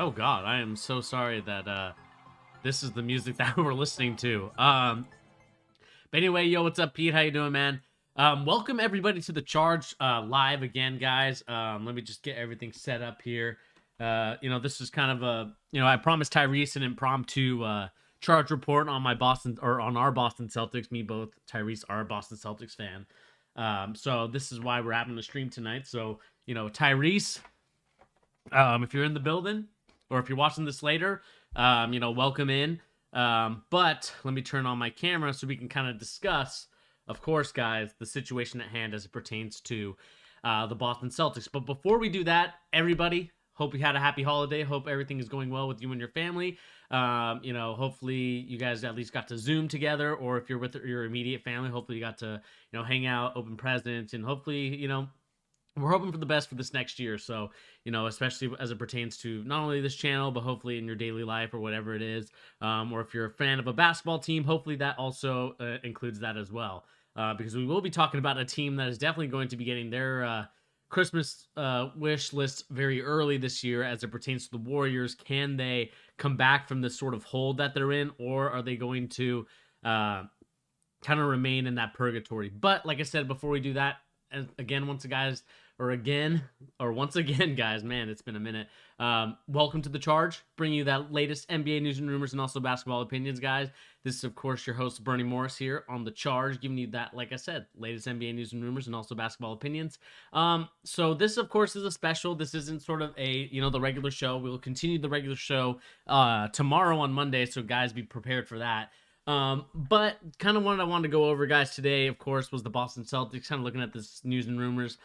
Oh God, I am so sorry that this is the music that we're listening to. But anyway, yo, what's up, Pete? How you doing, man? Welcome everybody to the Charge live again, guys. Let me just get everything set up here. This is kind of I promised Tyrese an impromptu Charge report on my Boston or on our Boston Celtics. Me both. Tyrese, our Boston Celtics fan. So this is why we're having the stream tonight. So Tyrese, if you're in the building or if you're watching this later, welcome in. But let me turn on my camera so we can kind of discuss, of course, guys, the situation at hand as it pertains to the Boston Celtics. But before we do that, everybody, hope you had a happy holiday. Hope everything is going well with you and your family. Hopefully you guys at least got to Zoom together, or if you're with your immediate family, hopefully you got to, hang out, open presents, and hopefully, we're hoping for the best for this next year. So, especially as it pertains to not only this channel, but hopefully in your daily life or whatever it is. Or if you're a fan of a basketball team, hopefully that also includes that as well. Because we will be talking about a team that is definitely going to be getting their Christmas wish list very early this year as it pertains to the Warriors. Can they come back from this sort of hold that they're in, or are they going to kind of remain in that purgatory? But like I said, before we do that, again, once again, guys, man, it's been a minute. Welcome to The Charge, bringing you that latest NBA news and rumors and also basketball opinions, guys. This is, of course, your host, Bernie Morris, here on The Charge, giving you that, like I said, latest NBA news and rumors and also basketball opinions. So this, of course, is a special. This isn't sort of the regular show. We'll continue the regular show tomorrow on Monday, so guys, be prepared for that. But kind of what I wanted to go over, guys, today, of course, was the Boston Celtics. Kind of looking at this news and rumors.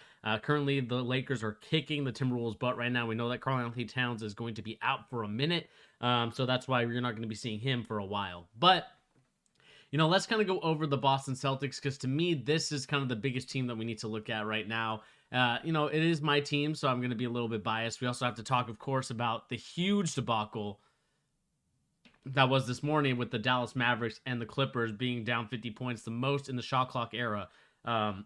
Currently, the Lakers are kicking the Timberwolves' butt right now. We know that Karl-Anthony Towns is going to be out for a minute, so that's why you're not going to be seeing him for a while. But let's kind of go over the Boston Celtics, because to me, this is kind of the biggest team that we need to look at right now. It is my team, so I'm going to be a little bit biased. We also have to talk, of course, about the huge debacle that was this morning with the Dallas Mavericks and the Clippers being down 50 points, the most in the shot clock era. The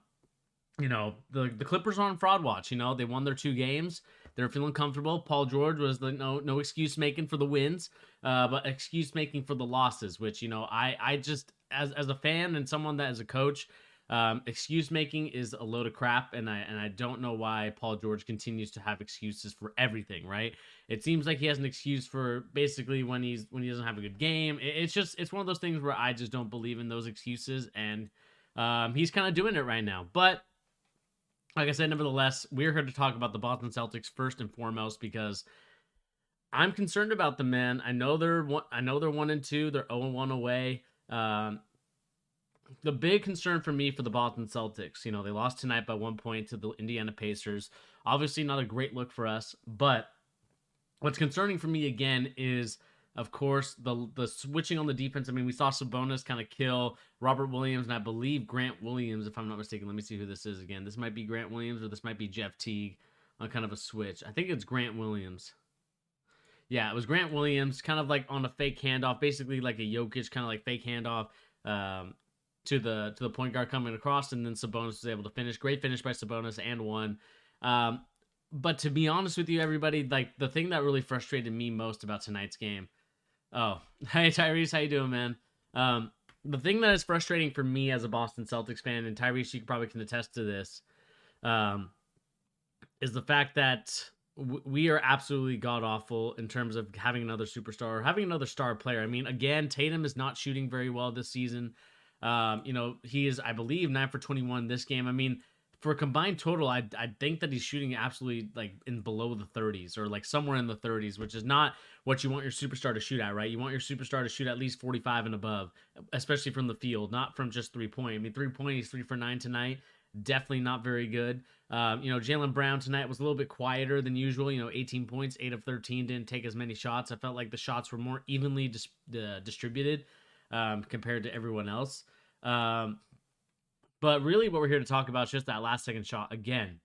Clippers are on fraud watch. They won their 2 games. They're feeling comfortable. Paul George was the no excuse making for the wins, but excuse making for the losses, which, I just, as a fan and someone that is a coach, excuse making is a load of crap, and I don't know why Paul George continues to have excuses for everything. Right? It seems like he has an excuse for basically when he doesn't have a good game. It's one of those things where I just don't believe in those excuses, and he's kind of doing it right now. But like I said, nevertheless, we're here to talk about the Boston Celtics first and foremost, because I'm concerned about them, man. I know they're 1-2. They're 0-1 away. The big concern for me for the Boston Celtics, they lost tonight by 1 point to the Indiana Pacers. Obviously, not a great look for us, but what's concerning for me again is, of course, the switching on the defense. I mean, we saw Sabonis kind of kill Robert Williams, and I believe Grant Williams, if I'm not mistaken. Let me see who this is again. This might be Grant Williams, or this might be Jeff Teague on kind of a switch. I think it's Grant Williams. Yeah, it was Grant Williams, kind of like on a fake handoff, basically like a Jokic kind of like fake handoff. To the point guard coming across, and then Sabonis was able to finish. Great finish by Sabonis and one. But to be honest with you, everybody, like the thing that really frustrated me most about tonight's game. Oh, hey Tyrese, how you doing, man? The thing that is frustrating for me as a Boston Celtics fan, and Tyrese, you probably can attest to this, is the fact that we are absolutely god awful in terms of having another superstar or having another star player. I mean, again, Tatum is not shooting very well this season. He is, I believe, 9 for 21 this game. I mean, for a combined total, I think that he's shooting absolutely like in below the 30s, or like somewhere in the 30s, which is not what you want your superstar to shoot at, right? You want your superstar to shoot at least 45 and above, especially from the field, not from just 3-point. I mean, 3-point, he's 3 for 9 tonight. Definitely not very good. Jaylen Brown tonight was a little bit quieter than usual. 18 points, 8 of 13, didn't take as many shots. I felt like the shots were more evenly distributed compared to everyone else. But really what we're here to talk about is just that last second shot. Again,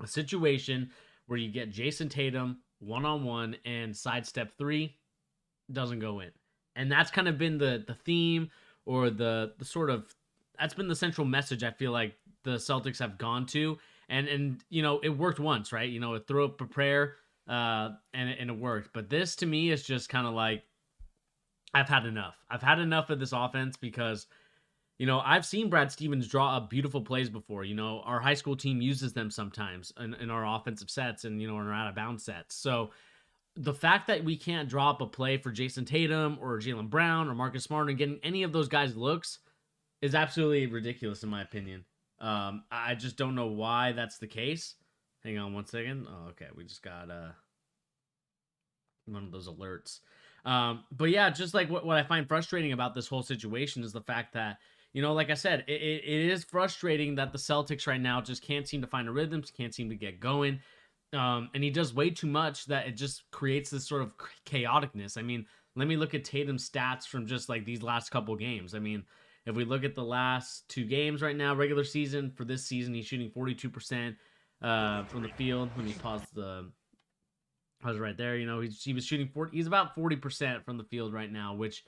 a situation where you get Jason Tatum one-on-one and sidestep 3 doesn't go in. And that's kind of been the theme, or the sort of, that's been the central message I feel like the Celtics have gone to. And it worked once, right? A throw up a prayer and it worked. But this to me is just kind of like I've had enough. I've had enough of this offense because I've seen Brad Stevens draw up beautiful plays before. Our high school team uses them sometimes in our offensive sets and in our out of bounds sets. So the fact that we can't draw up a play for Jason Tatum or Jaylen Brown or Marcus Smart and getting any of those guys looks is absolutely ridiculous in my opinion. I just don't know why that's the case. Hang on one second. Oh, okay. We just got one of those alerts. But yeah, just like what I find frustrating about this whole situation is the fact that, like I said, it is frustrating that the Celtics right now just can't seem to find a rhythm, can't seem to get going. And he does way too much that it just creates this sort of chaoticness. I mean, let me look at Tatum's stats from just like these last couple games. I mean, if we look at the last 2 games right now, regular season, for this season, he's shooting 42% from the field. Let me pause the... I was right there. He was shooting 40. He's about 40% from the field right now, which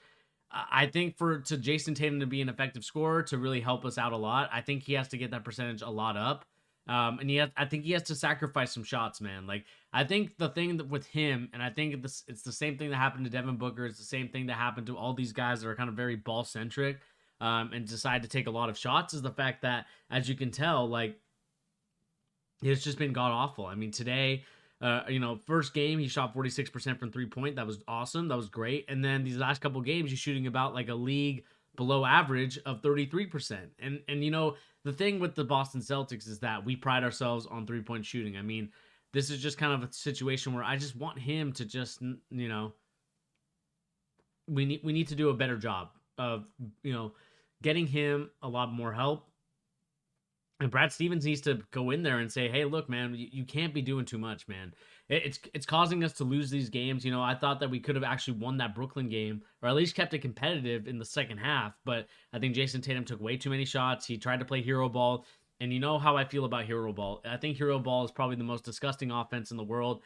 I think to Jason Tatum to be an effective scorer to really help us out a lot, I think he has to get that percentage a lot up. And I think he has to sacrifice some shots, man. Like I think the thing that with him, and I think it's the same thing that happened to Devin Booker. It's the same thing that happened to all these guys that are kind of very ball centric, and decide to take a lot of shots. Is the fact that, as you can tell, like it's just been god awful. I mean, today. First game he shot 46% from 3-point. That was awesome. That was great. And then these last couple games he's shooting about like a league below average of 33%. And the thing with the Boston Celtics is that we pride ourselves on 3-point shooting. I mean, this is just kind of a situation where I just want him to just we need to do a better job of getting him a lot more help. And Brad Stevens needs to go in there and say, hey, look, man, you can't be doing too much, man. It's causing us to lose these games. I thought that we could have actually won that Brooklyn game, or at least kept it competitive in the second half. But I think Jason Tatum took way too many shots. He tried to play hero ball. And you know how I feel about hero ball. I think hero ball is probably the most disgusting offense in the world.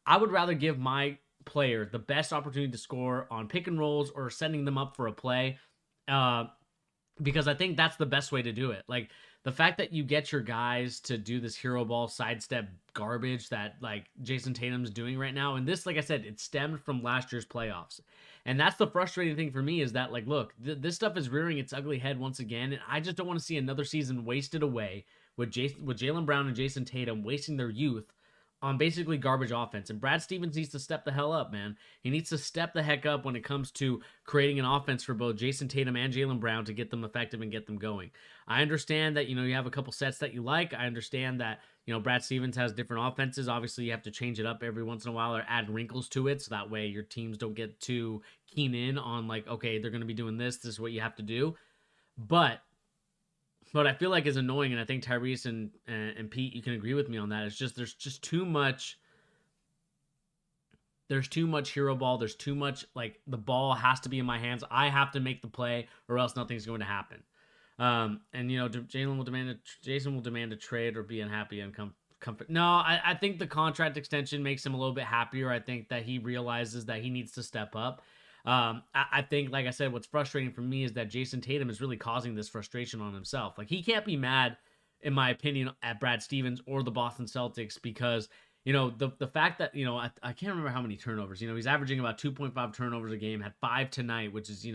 I would rather give my player the best opportunity to score on pick and rolls or setting them up for a play, because I think that's the best way to do it. Like, the fact that you get your guys to do this hero ball sidestep garbage that like Jason Tatum's doing right now. And this, like I said, it stemmed from last year's playoffs. And that's the frustrating thing for me is that like, look, this stuff is rearing its ugly head once again. And I just don't want to see another season wasted away with Jaylen Brown and Jason Tatum wasting their youth on basically garbage offense. And Brad Stevens needs to step the hell up, man. He needs to step the heck up when it comes to creating an offense for both Jason Tatum and Jaylen Brown to get them effective and get them going. I understand that, you have a couple sets that you like. I understand that, Brad Stevens has different offenses. Obviously, you have to change it up every once in a while or add wrinkles to it so that way your teams don't get too keen in on like, okay, they're going to be doing this. This is what you have to do. But what I feel like is annoying, and I think Tyrese and Pete, you can agree with me on that, it's just there's just too much. There's too much hero ball. There's too much, like, the ball has to be in my hands. I have to make the play or else nothing's going to happen. And, Jason will demand a trade or be unhappy and comfort. No, I think the contract extension makes him a little bit happier. I think that he realizes that he needs to step up. I think, like I said, what's frustrating for me is that Jason Tatum is really causing this frustration on himself. Like, he can't be mad, in my opinion, at Brad Stevens or the Boston Celtics because, the fact that, I can't remember how many turnovers. He's averaging about 2.5 turnovers a game, had 5 tonight, which is,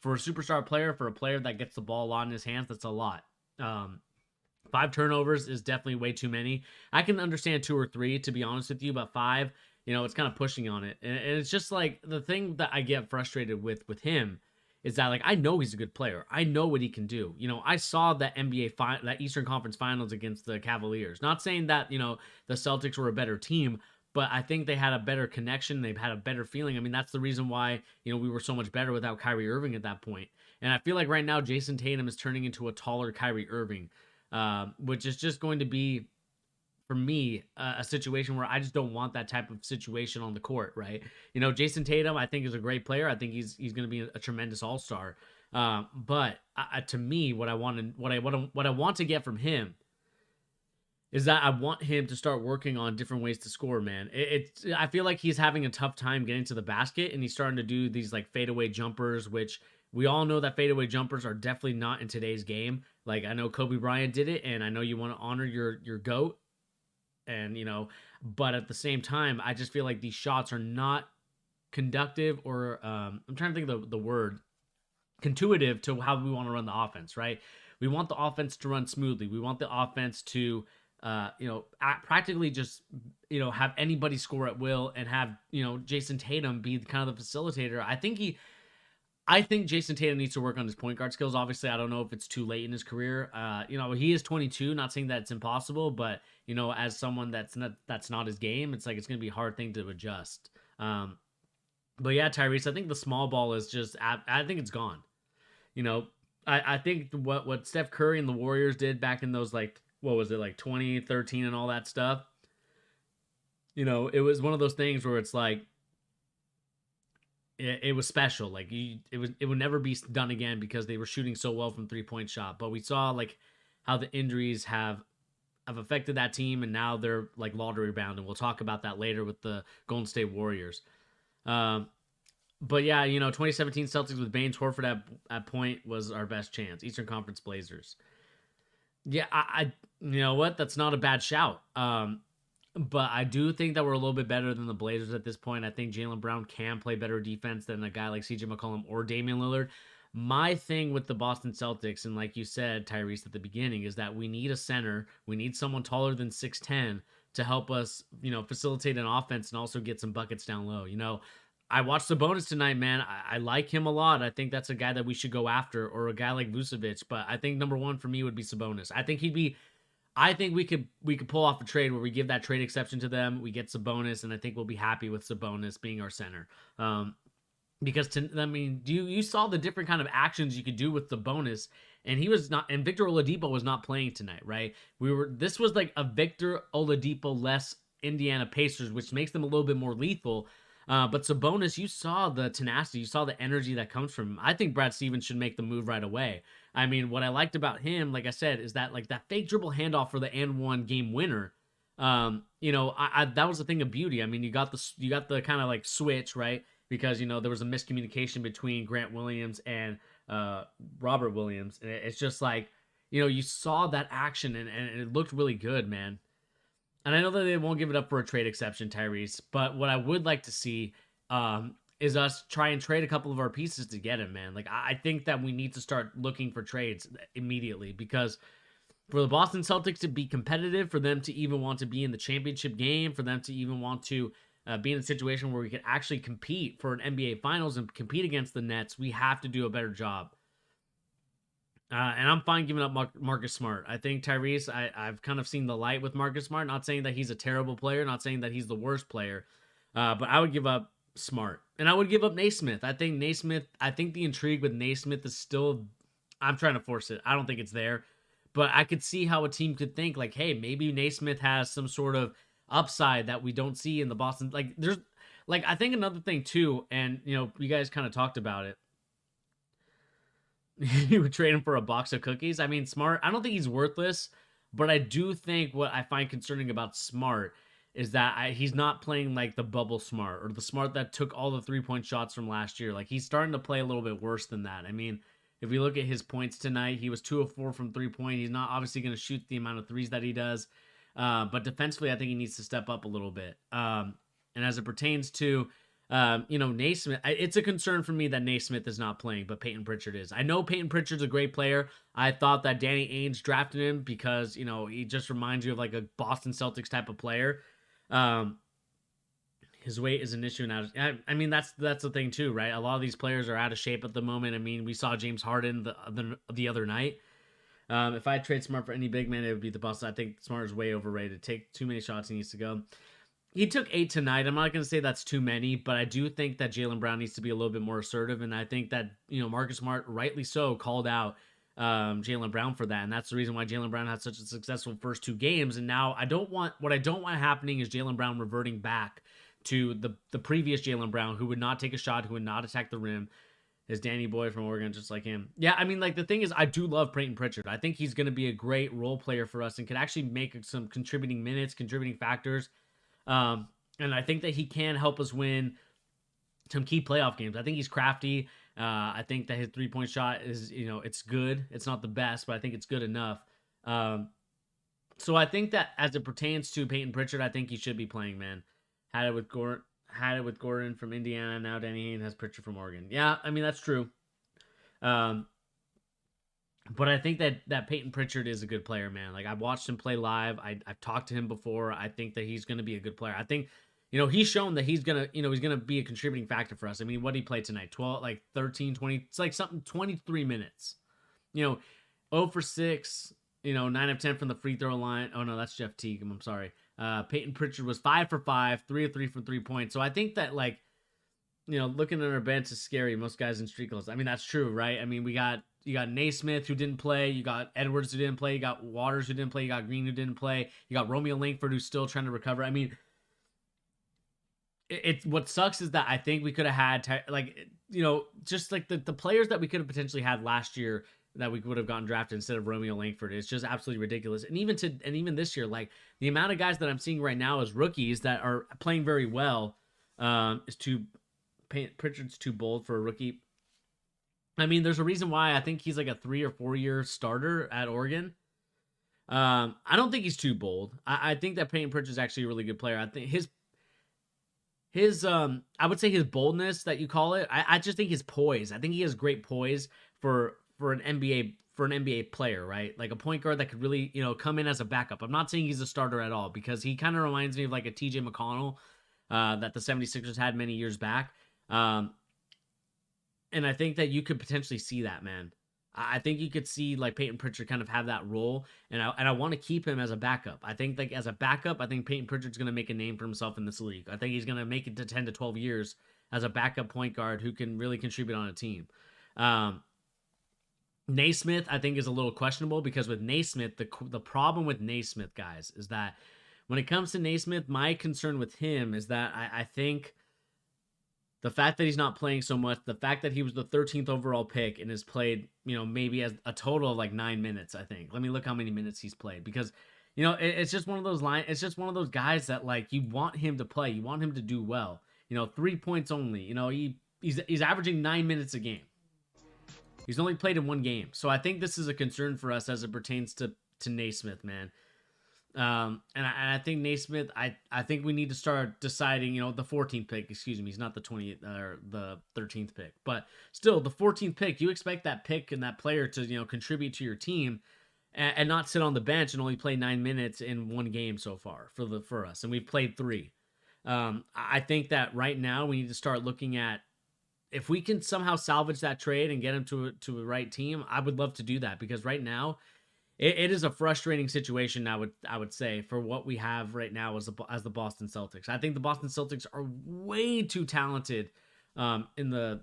for a superstar player, for a player that gets the ball a lot in his hands, that's a lot. 5 turnovers is definitely way too many. I can understand 2 or 3, to be honest with you, but 5... it's kind of pushing on it. And it's just like the thing that I get frustrated with him is that, like, I know he's a good player. I know what he can do. I saw that that Eastern Conference Finals against the Cavaliers. Not saying that, the Celtics were a better team, but I think they had a better connection. They've had a better feeling. I mean, that's the reason why, we were so much better without Kyrie Irving at that point. And I feel like right now Jason Tatum is turning into a taller Kyrie Irving, which is just going to be, for me, a situation where I just don't want that type of situation on the court, right? Jason Tatum, I think, is a great player. I think he's going to be a tremendous all-star. But to me, what I want to get from him is that I want him to start working on different ways to score, man. I feel like he's having a tough time getting to the basket, and he's starting to do these like fadeaway jumpers, which we all know that fadeaway jumpers are definitely not in today's game. Like, I know Kobe Bryant did it, and I know you want to honor your GOAT. And, But at the same time, I just feel like these shots are not conductive or I'm trying to think of the word contuitive to how we want to run the offense, right? We want the offense to run smoothly. We want the offense to, practically just, have anybody score at will and have, Jason Tatum be kind of the facilitator. I think Jason Tatum needs to work on his point guard skills. Obviously, I don't know if it's too late in his career. He is 22. Not saying that it's impossible, but as someone that's not his game, it's like it's gonna be a hard thing to adjust. But yeah, Tyrese, I think the small ball is just. I think it's gone. I think what Steph Curry and the Warriors did back in those, like, what was it, like 2013 and all that stuff. It was one of those things where it's like it was special. Like it would never be done again because they were shooting so well from 3-point shot. But we saw like how the injuries have affected that team, and now they're like lottery bound, and we'll talk about that later with the Golden State Warriors. But yeah, 2017 Celtics with Baines Horford at point was our best chance. Eastern Conference Blazers. Yeah, I you know what? That's not a bad shout. But I do think that we're a little bit better than the Blazers at this point. I think Jaylen Brown can play better defense than a guy like CJ McCollum or Damian Lillard. My thing with the Boston Celtics, and like you said, Tyrese, at the beginning, is that we need a center. We need someone taller than 6'10" to help us, facilitate an offense and also get some buckets down low. I watched Sabonis tonight, man. I like him a lot. I think that's a guy that we should go after, or a guy like Vucevic. But I think number one for me would be Sabonis. I think we could pull off a trade where we give that trade exception to them. We get Sabonis, and I think we'll be happy with Sabonis being our center. Because you saw the different kind of actions you could do with Sabonis, and he was not, and Victor Oladipo was not playing tonight, right? This was like a Victor Oladipo less Indiana Pacers, which makes them a little bit more lethal. But Sabonis, you saw the tenacity, you saw the energy that comes from him. I think Brad Stevens should make the move right away. I mean, what I liked about him, like I said, is that like that fake dribble handoff for the and one game winner. That was the thing of beauty. I mean, you got the kind of like switch, right? Because there was a miscommunication between Grant Williams and Robert Williams, and it's just like you saw that action and it looked really good, man. And I know that they won't give it up for a trade exception, Tyrese, but what I would like to see is us try and trade a couple of our pieces to get him, man. Like, I think that we need to start looking for trades immediately, because for the Boston Celtics to be competitive, for them to even want to be in the championship game, for them to even want to be in a situation where we could actually compete for an NBA Finals and compete against the Nets, we have to do a better job. And I'm fine giving up Marcus Smart. I think Tyrese, I've kind of seen the light with Marcus Smart. Not saying that he's a terrible player, not saying that he's the worst player, but I would give up Smart. And I would give up Naismith. I think the intrigue with Naismith is still, I'm trying to force it. I don't think it's there. But I could see how a team could think, like, hey, maybe Naismith has some sort of upside that we don't see in the Boston. Like, there's, like, I think another thing, too, and, you guys kind of talked about it. You would trade him for a box of cookies. I mean, Smart, I don't think he's worthless, but I do think what I find concerning about Smart is that he's not playing like the bubble Smart, or the Smart that took all the 3-point shots from last year. Like, he's starting to play a little bit worse than that. I mean, if we look at his points tonight, he was 2 of 4 from 3-point. He's not obviously going to shoot the amount of threes that he does, but defensively, I think he needs to step up a little bit. And as it pertains to Naismith, it's a concern for me that Naismith is not playing, but Peyton Pritchard is. I know Peyton Pritchard's a great player. I thought that Danny Ainge drafted him because, he just reminds you of like a Boston Celtics type of player. His weight is an issue now. I mean, that's the thing too, right? A lot of these players are out of shape at the moment. I mean, we saw James Harden the other night. If I trade Smart for any big man, it would be the Boston. I think Smart is way overrated. Take too many shots. He needs to go. He took 8 tonight. I'm not going to say that's too many, but I do think that Jaylen Brown needs to be a little bit more assertive, and I think that, Marcus Smart, rightly so, called out Jaylen Brown for that, and that's the reason why Jaylen Brown had such a successful first 2 games, and now what I don't want happening is Jaylen Brown reverting back to the previous Jaylen Brown, who would not take a shot, who would not attack the rim, his Danny boy from Oregon, just like him. Yeah, I mean, like, the thing is, I do love Peyton Pritchard. I think he's going to be a great role player for us and could actually make some contributing minutes, contributing factors. And I think that he can help us win some key playoff games. I think he's crafty. I think that his 3-point shot is, it's good. It's not the best, but I think it's good enough. So I think that as it pertains to Peyton Pritchard, I think he should be playing, man. Had it with Gordon from Indiana. Now Danny Ainge has Pritchard from Oregon. Yeah, I mean that's true. Um, but I think that Peyton Pritchard is a good player, man. Like I've watched him play live. I've talked to him before. I think that he's going to be a good player. I think, he's shown that he's gonna be a contributing factor for us. I mean, what did he play tonight? 12, like 13, 20. It's like something 23 minutes. You know, 0 for 6. 9 of 10 from the free throw line. Oh no, that's Jeff Teague. I'm sorry. Peyton Pritchard was 5 for 5, 3 of 3 from 3 points. So I think that like, looking at our bench is scary. Most guys in streak goals. I mean, that's true, right? I mean, you got Naismith who didn't play. You got Edwards who didn't play. You got Waters who didn't play. You got Green who didn't play. You got Romeo Langford who's still trying to recover. I mean, it's what sucks is that I think we could have had just like the players that we could have potentially had last year that we would have gotten drafted instead of Romeo Langford. It's just absolutely ridiculous. And even this year, like the amount of guys that I'm seeing right now as rookies that are playing very well is too. Pritchard's too bold for a rookie. I mean, there's a reason why I think he's like a 3 or 4 year starter at Oregon. I don't think he's too bold. I think that Peyton Pritchard is actually a really good player. I think his I would say his boldness that you call it. I just think his poise. I think he has great poise for an NBA player, right? Like a point guard that could really come in as a backup. I'm not saying he's a starter at all because he kind of reminds me of like a TJ McConnell that the 76ers had many years back. And I think that you could potentially see that, man. I think you could see like Peyton Pritchard kind of have that role, and I want to keep him as a backup. I think like as a backup, I think Peyton Pritchard's going to make a name for himself in this league. I think he's going to make it to 10 to 12 years as a backup point guard who can really contribute on a team. Naismith, I think, is a little questionable because with Naismith, the problem with Naismith, guys, is that when it comes to Naismith, my concern with him is that I think the fact that he's not playing so much, the fact that he was the 13th overall pick and has played, maybe as a total of like 9 minutes, I think. Let me look how many minutes he's played because, it's just one of those it's just one of those guys that like you want him to play, you want him to do well. 3 points only. He's averaging 9 minutes a game. He's only played in one game, so I think this is a concern for us as it pertains to Naismith, man. And I think Naismith, I think we need to start deciding, the 14th pick, excuse me, he's not the 20th or the 13th pick, but still the 14th pick, you expect that pick and that player to, contribute to your team and not sit on the bench and only play 9 minutes in one game so far for us. And we've played 3. I think that right now we need to start looking at if we can somehow salvage that trade and get him to a right team. I would love to do that because right now, it is a frustrating situation. I would say for what we have right now as the Boston Celtics. I think the Boston Celtics are way too talented on the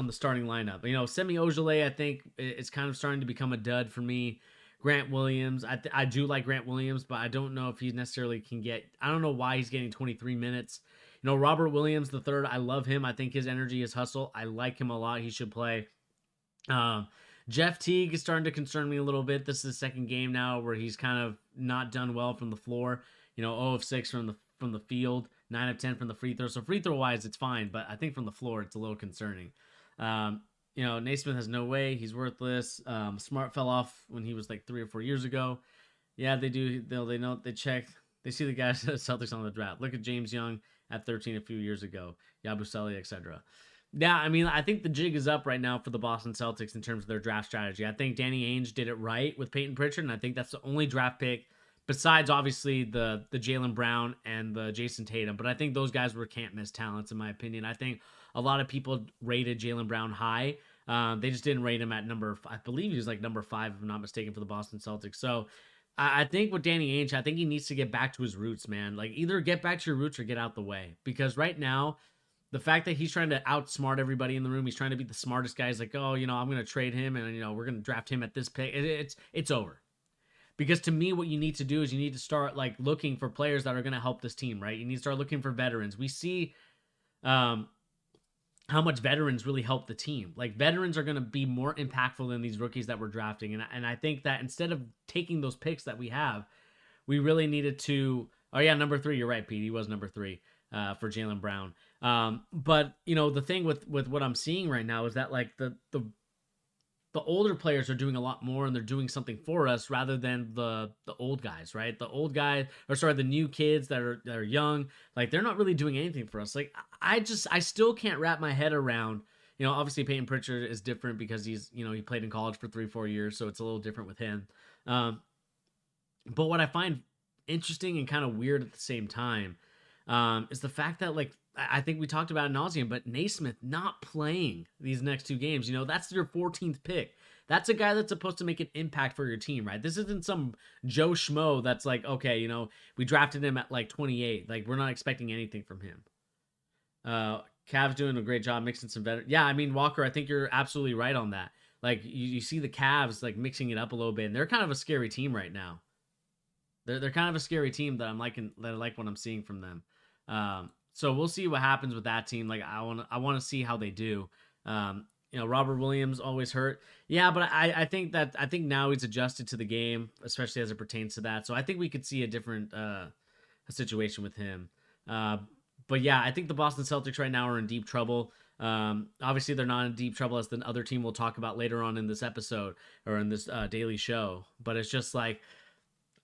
starting lineup. Semi Ojeleye, I think it's kind of starting to become a dud for me. Grant Williams, I do like Grant Williams, but I don't know if he necessarily can get. I don't know why he's getting 23 minutes. Robert Williams III, I love him. I think his energy is hustle. I like him a lot. He should play. Jeff Teague is starting to concern me a little bit. This is the second game now where he's kind of not done well from the floor. 0 of 6 from the field, 9 of 10 from the free throw. So free throw wise, it's fine, but I think from the floor, it's a little concerning. Naismith has no way. He's worthless. Smart fell off when he was like 3 or 4 years ago. Yeah, they do. They know. They check. They see the guys at Celtics on the draft. Look at James Young at 13 a few years ago. Yabusele, etc. Yeah, I mean, I think the jig is up right now for the Boston Celtics in terms of their draft strategy. I think Danny Ainge did it right with Peyton Pritchard, and I think that's the only draft pick besides, obviously, the Jaylen Brown and the Jason Tatum. But I think those guys were can't-miss talents, in my opinion. I think a lot of people rated Jaylen Brown high. They just didn't rate him at I believe he was like number 5, if I'm not mistaken, for the Boston Celtics. So I think with Danny Ainge, I think he needs to get back to his roots, man. Like, either get back to your roots or get out the way. Because right now, the fact that he's trying to outsmart everybody in the room, he's trying to be the smartest guy. He's like, oh, I'm going to trade him and, we're going to draft him at this pick. It's over. Because to me, what you need to do is you need to start like looking for players that are going to help this team, right? You need to start looking for veterans. We see how much veterans really help the team. Like veterans are going to be more impactful than these rookies that we're drafting. And I think that instead of taking those picks that we have, we really needed to, oh yeah, number 3, you're right, Pete. He was number 3 for Jaylen Brown. But the thing with what I'm seeing right now is that like the the older players are doing a lot more and they're doing something for us rather than the old guys, right? The old guys, or sorry, the new kids that are young, like they're not really doing anything for us. Like I still can't wrap my head around. Obviously Peyton Pritchard is different because he played in college for 3-4 years, so it's a little different with him. But what I find interesting and kind of weird at the same time is the fact that, like, I think we talked about it nauseum, but Naismith not playing these next 2 games. That's your 14th pick. That's a guy that's supposed to make an impact for your team, right? This isn't some Joe Schmo that's like, okay, we drafted him at like 28. Like, we're not expecting anything from him. Cavs doing a great job mixing some better. Yeah, I mean, Walker, I think you're absolutely right on that. Like, you see the Cavs like mixing it up a little bit, and they're kind of a scary team right now. They're kind of a scary team that I like what I'm seeing from them. So we'll see what happens with that team. Like, I want to see how they do. Robert Williams always hurt. Yeah, but I think now he's adjusted to the game, especially as it pertains to that. So I think we could see a different situation with him. But yeah, I think the Boston Celtics right now are in deep trouble. Obviously, they're not in deep trouble as the other team we'll talk about later on in this episode or in this daily show. But it's just like,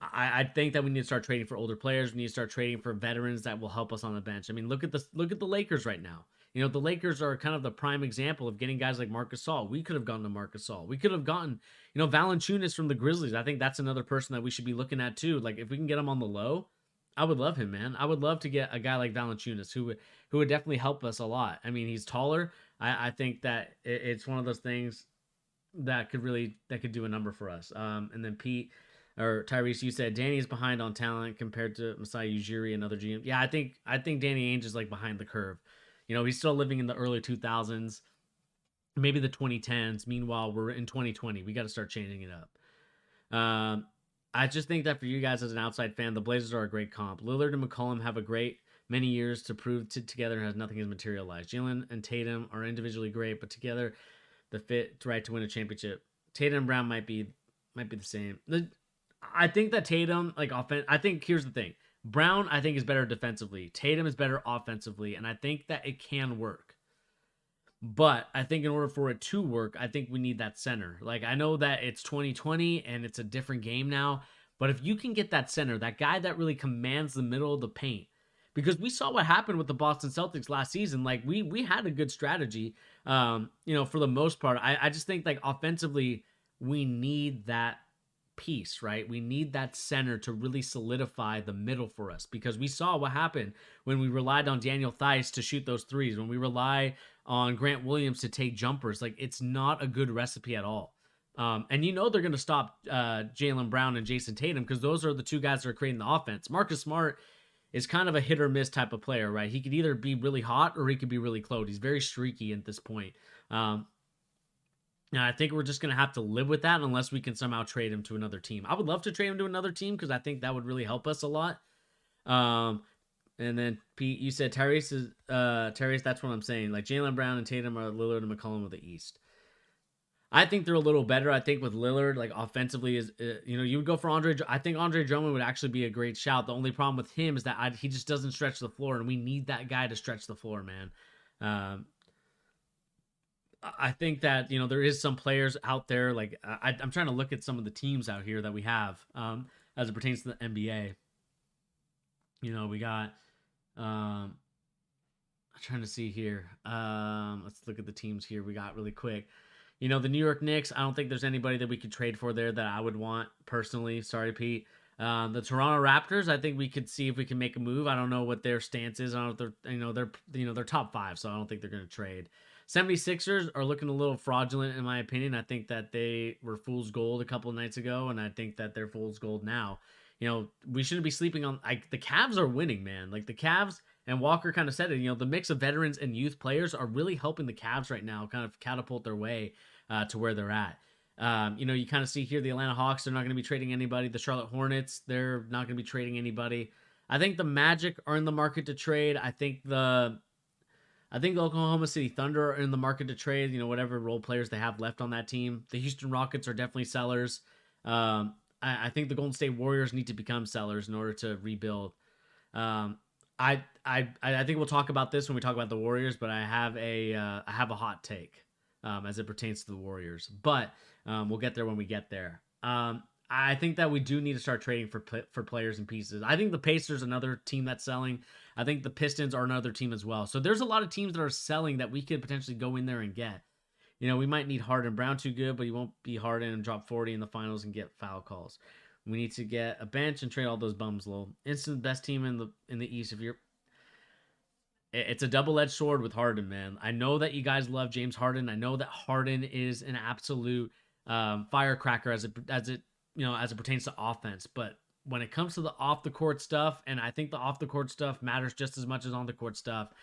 I think that we need to start trading for older players. We need to start trading for veterans that will help us on the bench. I mean, look at the Lakers right now. The Lakers are kind of the prime example of getting guys like Marc Gasol. We could have gone to Marc Gasol. We could have gotten, Valanciunas from the Grizzlies. I think that's another person that we should be looking at too. Like, if we can get him on the low, I would love him, man. I would love to get a guy like Valanciunas who would definitely help us a lot. I mean, he's taller. I think that it's one of those things that could do a number for us. And then Tyrese, you said Danny is behind on talent compared to Masai Ujiri and other GM. Yeah, I think Danny Ainge is like behind the curve. He's still living in the early 2000s, maybe the 2010s. Meanwhile, we're in 2020. We got to start changing it up. I just think that for you guys as an outside fan, the Blazers are a great comp. Lillard and McCollum have a great many years to prove together has nothing has materialized. Jalen and Tatum are individually great, but together the fit right to win a championship. Tatum and Brown might be the same. I think that Tatum, I think here's the thing. Brown, I think, is better defensively. Tatum is better offensively, and I think that it can work. But I think in order for it to work, I think we need that center. Like, I know that it's 2020 and it's a different game now, but if you can get that center, that guy that really commands the middle of the paint, because we saw what happened with the Boston Celtics last season. Like, we had a good strategy, for the most part. I just think, like, offensively, we need that piece, right? We need that center to really solidify the middle for us, because we saw what happened when we relied on Daniel Theis to shoot those threes, when we rely on Grant Williams to take jumpers. Like, it's not a good recipe at all. And they're going to stop Jaylen Brown and Jason Tatum, because those are the two guys that are creating the offense. Marcus Smart is kind of a hit or miss type of player, right? He could either be really hot or he could be really cold. He's very streaky at this point. And I think we're just going to have to live with that unless we can somehow trade him to another team. I would love to trade him to another team because I think that would really help us a lot. And then Pete, you said Tyrese, that's what I'm saying. Like, Jaylen Brown and Tatum are Lillard and McCollum of the East. I think they're a little better. I think with Lillard, like, offensively, is you would go for Andre. I think Andre Drummond would actually be a great shout. The only problem with him is that he just doesn't stretch the floor, and we need that guy to stretch the floor, man. I think that, there is some players out there. Like, I'm trying to look at some of the teams out here that we have as it pertains to the NBA. We got, I'm trying to see here. Let's look at the teams here we got really quick. The New York Knicks, I don't think there's anybody that we could trade for there that I would want personally. Sorry, Pete. The Toronto Raptors, I think we could see if we can make a move. I don't know what their stance is. I don't know if they're top 5, so I don't think they're going to trade. 76ers are looking a little fraudulent in my opinion. I think that they were fool's gold a couple of nights ago, and I think that they're fool's gold now. We shouldn't be sleeping on, the Cavs are winning, man. Like, the Cavs, and Walker kind of said it, the mix of veterans and youth players are really helping the Cavs right now kind of catapult their way to where they're at. You kind of see here the Atlanta Hawks, they're not going to be trading anybody. The Charlotte Hornets, they're not going to be trading anybody. I think the Magic are in the market to trade. I think the Oklahoma City Thunder are in the market to trade, whatever role players they have left on that team. The Houston Rockets are definitely sellers. I think the Golden State Warriors need to become sellers in order to rebuild. I think we'll talk about this when we talk about the Warriors, but I have a hot take. as it pertains to the Warriors. But we'll get there when we get there. I think that we do need to start trading for players and pieces. I think the Pacers are another team that's selling. I think the Pistons are another team as well. So there's a lot of teams that are selling that we could potentially go in there and get. We might need Harden. Brown too good, but he won't be Harden and drop 40 in the finals and get foul calls. We need to get a bench and trade all those bums. Lol. Instant best team in the East. It's a double-edged sword with Harden, man. I know that you guys love James Harden. I know that Harden is an absolute firecracker as it pertains to offense. But when it comes to the off the court stuff, and I think the off the court stuff matters just as much as on the court stuff.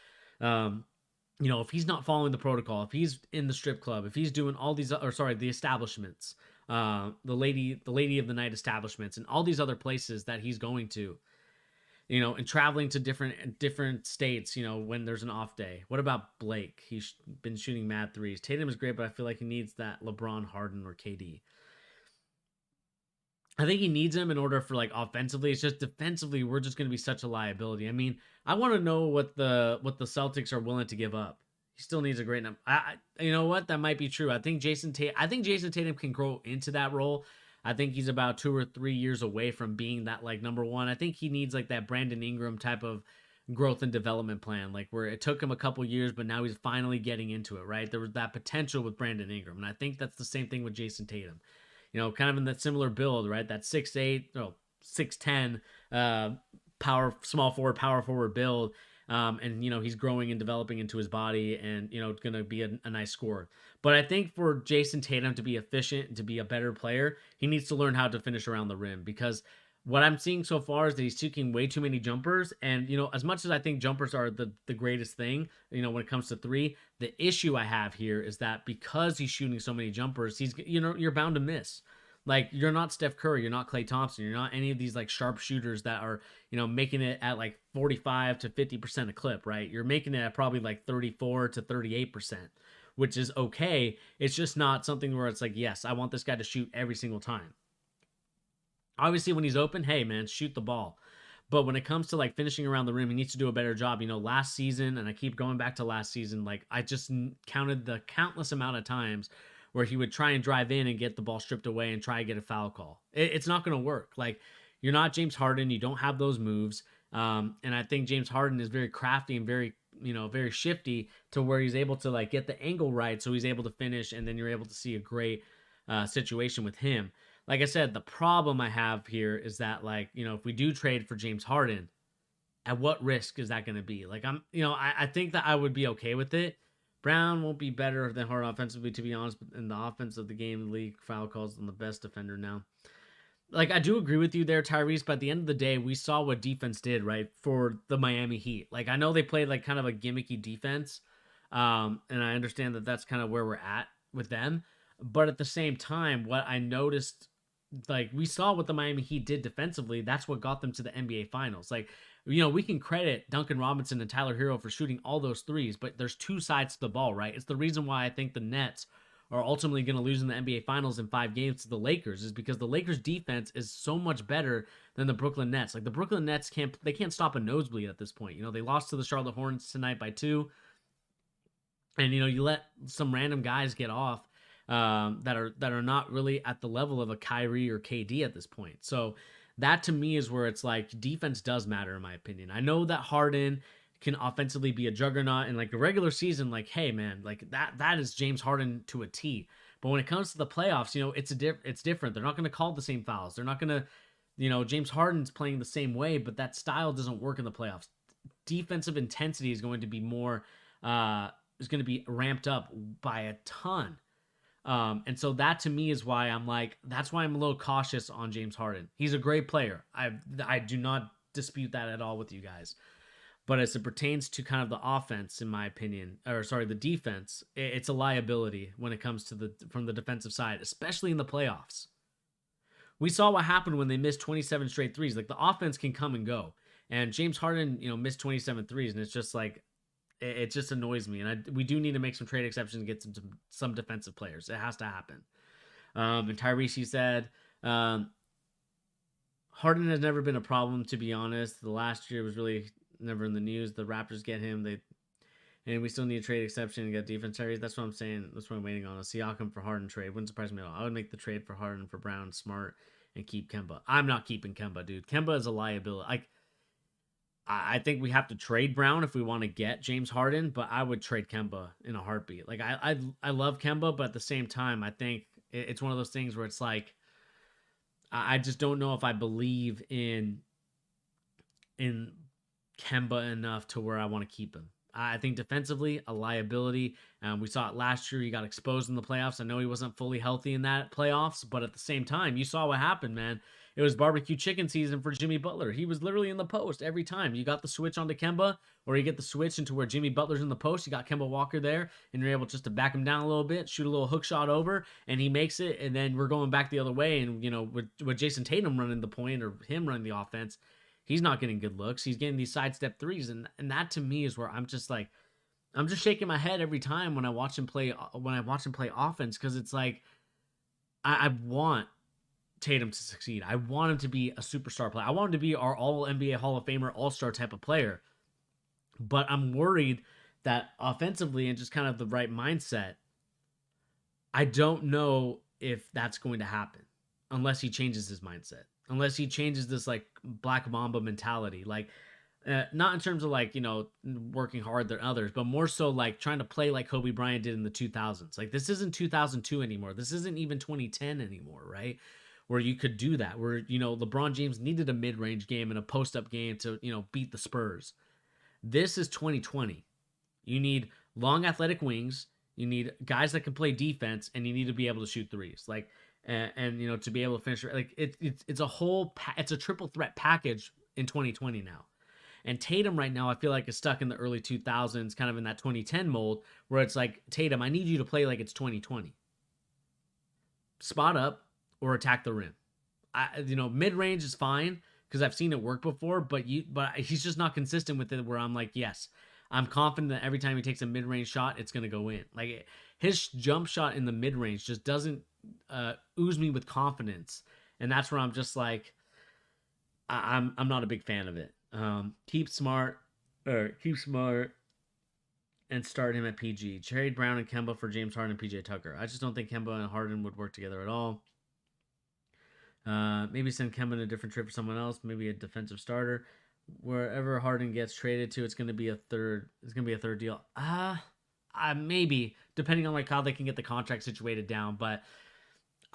If he's not following the protocol, if he's in the strip club, if he's doing all these, the establishments, the lady of the night establishments, and all these other places that he's going to, and traveling to different states, when there's an off day. What about Blake? He's been shooting mad threes. Tatum is great, but I feel like he needs that LeBron, Harden, or KD. I think he needs him in order for offensively. It's just defensively, we're just going to be such a liability. I mean, I want to know what the Celtics are willing to give up. He still needs a great number. You know what? That might be true. I think Jason Tatum can grow into that role. I think he's about 2 or 3 years away from being that number one. I think he needs that Brandon Ingram type of growth and development plan, where it took him a couple years, but now he's finally getting into it, right? There was that potential with Brandon Ingram, and I think that's the same thing with Jason Tatum. Kind of in that similar build, right? That 6'8", 6'10", small forward, power forward build. And he's growing and developing into his body, and going to be a nice scorer. But I think for Jason Tatum to be efficient and to be a better player, he needs to learn how to finish around the rim, because what I'm seeing so far is that he's taking way too many jumpers. And as much as I think jumpers are the greatest thing, when it comes to three, the issue I have here is that because he's shooting so many jumpers, you're bound to miss. You're not Steph Curry, you're not Klay Thompson, you're not any of these sharp shooters that are, making it at 45 to 50% a clip, right? You're making it at probably 34 to 38%, which is okay. It's just not something where it's yes, I want this guy to shoot every single time. Obviously, when he's open, hey man, shoot the ball. But when it comes to finishing around the rim, he needs to do a better job. Last season, and I keep going back to last season, I just counted the countless amount of times where he would try and drive in and get the ball stripped away and try to get a foul call. It's not going to work. You're not James Harden. You don't have those moves. And I think James Harden is very crafty and very, very shifty to where he's able to get the angle right, so he's able to finish, and then you're able to see a great situation with him. Like I said, the problem I have here is that if we do trade for James Harden, at what risk is that going to be? I think that I would be okay with it. Brown won't be better than Harden offensively, to be honest, but in the offense of the game, the league foul calls on the best defender now. I do agree with you there, Tyrese, but at the end of the day, we saw what defense did, right, for the Miami Heat. I know they played kind of a gimmicky defense, and I understand that that's kind of where we're at with them. But at the same time, what I noticed, we saw what the Miami Heat did defensively. That's what got them to the NBA Finals. We can credit Duncan Robinson and Tyler Hero for shooting all those threes, but there's two sides to the ball, right? It's the reason why I think the Nets are ultimately going to lose in the NBA Finals in 5 games to the Lakers, is because the Lakers defense is so much better than the Brooklyn Nets. The Brooklyn Nets can't stop a nosebleed at this point. They lost to the Charlotte Hornets tonight by 2. And you let some random guys get off that are not really at the level of a Kyrie or KD at this point. So that to me is where it's defense does matter, in my opinion. I know that Harden can offensively be a juggernaut in the regular season. Hey man, that is James Harden to a T. But when it comes to the playoffs, it's different. They're not going to call the same fouls. They're not going to, James Harden's playing the same way, but that style doesn't work in the playoffs. Defensive intensity is going to be more, is going to be ramped up by a ton. And so that to me is why that's why I'm a little cautious on James Harden. He's a great player. I do not dispute that at all with you guys. But as it pertains to kind of the offense, in my opinion, the defense, it's a liability when it comes to from the defensive side, especially in the playoffs. We saw what happened when they missed 27 straight threes. The offense can come and go. And James Harden, missed 27 threes, and it's just it just annoys me. And we do need to make some trade exceptions and get some defensive players. It has to happen. And Tyrese, he said, Harden has never been a problem, to be honest. The last year was really never in the news. The Raptors get him. And we still need a trade exception and get defense carries. That's what I'm saying. That's what I'm waiting on. A Siakam for Harden trade. Wouldn't surprise me at all. I would make the trade for Harden for Brown, Smart, and keep Kemba. I'm not keeping Kemba, dude. Kemba is a liability. Like, I think we have to trade Brown if we want to get James Harden, but I would trade Kemba in a heartbeat. Like, I love Kemba, but at the same time, I think it's one of those things where it's like, I just don't know if I believe in Kemba enough to where I want to keep him. I think defensively, a liability. We saw it last year. He got exposed in the playoffs. I know he wasn't fully healthy in that playoffs, but at the same time, you saw what happened, man. It was barbecue chicken season for Jimmy Butler. He was literally in the post every time. You got the switch onto Kemba, or you get the switch into where Jimmy Butler's in the post. You got Kemba Walker there, and you're able just to back him down a little bit, shoot a little hook shot over, and he makes it. And then we're going back the other way, and with Jason Tatum running the point or him running the offense, he's not getting good looks. He's getting these sidestep threes, and that to me is where I'm just like, I'm just shaking my head every time when I watch him play offense, because it's like I want Tatum to succeed. I want him to be a superstar player. I want him to be our all NBA Hall of Famer, all-star type of player. But I'm worried that offensively and just kind of the right mindset, I don't know if that's going to happen unless he changes his mindset. Unless he changes this like Black Mamba mentality. Like, not in terms of like, working hard than others, but more so like trying to play like Kobe Bryant did in the 2000s. Like, this isn't 2002 anymore. This isn't even 2010 anymore, right? Where you could do that, where, LeBron James needed a mid-range game and a post-up game to, beat the Spurs. This is 2020. You need long athletic wings. You need guys that can play defense, and you need to be able to shoot threes. Like, and to be able to finish, like it's a whole, it's a triple threat package in 2020 now. And Tatum right now, I feel like is stuck in the early 2000s, kind of in that 2010 mold, where it's like, Tatum, I need you to play like it's 2020. Spot up or attack the rim. Mid range is fine because I've seen it work before, but he's just not consistent with it. Where I'm like, yes, I'm confident that every time he takes a mid range shot, it's gonna go in. Like, his jump shot in the mid range just doesn't ooze me with confidence, and that's where I'm just like, I'm not a big fan of it. Keep smart, and start him at PG. Trade Brown and Kemba for James Harden and PJ Tucker. I just don't think Kemba and Harden would work together at all. Maybe send Kemba in a different trade for someone else. Maybe a defensive starter. Wherever Harden gets traded to, it's gonna be a third. It's gonna be a third deal. Maybe depending on like how they can get the contract situated down. But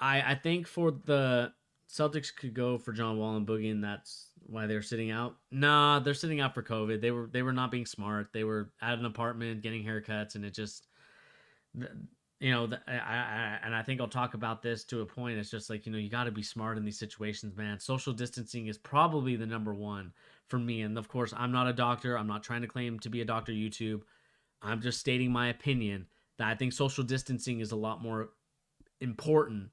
I think for the Celtics could go for John Wall and Boogie, and that's why they're sitting out. Nah, they're sitting out for COVID. They were not being smart. They were at an apartment getting haircuts, and it just, I think I'll talk about this to a point. It's just like, you got to be smart in these situations, man. Social distancing is probably the number one for me. And of course, I'm not a doctor. I'm not trying to claim to be a doctor YouTube. I'm just stating my opinion that I think social distancing is a lot more important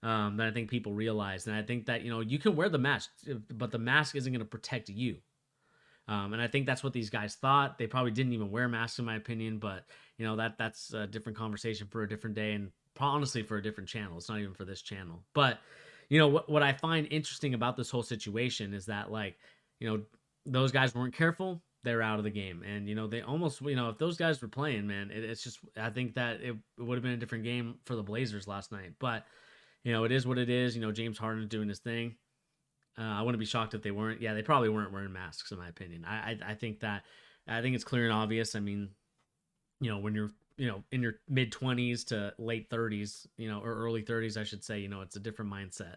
than I think people realize. And I think that, you can wear the mask, but the mask isn't going to protect you. And I think that's what these guys thought. They probably didn't even wear masks, in my opinion, but that's a different conversation for a different day, and honestly for a different channel. It's not even for this channel. But what I find interesting about this whole situation is that, like, those guys weren't careful. They're out of the game, and they almost, if those guys were playing, man, it's just, I think that it would have been a different game for the Blazers last night. But it is what it is. James Harden doing his thing. I wouldn't be shocked if they weren't. Yeah, they probably weren't wearing masks, in my opinion. I think it's clear and obvious. I mean, when you're, in your mid 20s to late 30s, or early 30s, I should say, it's a different mindset,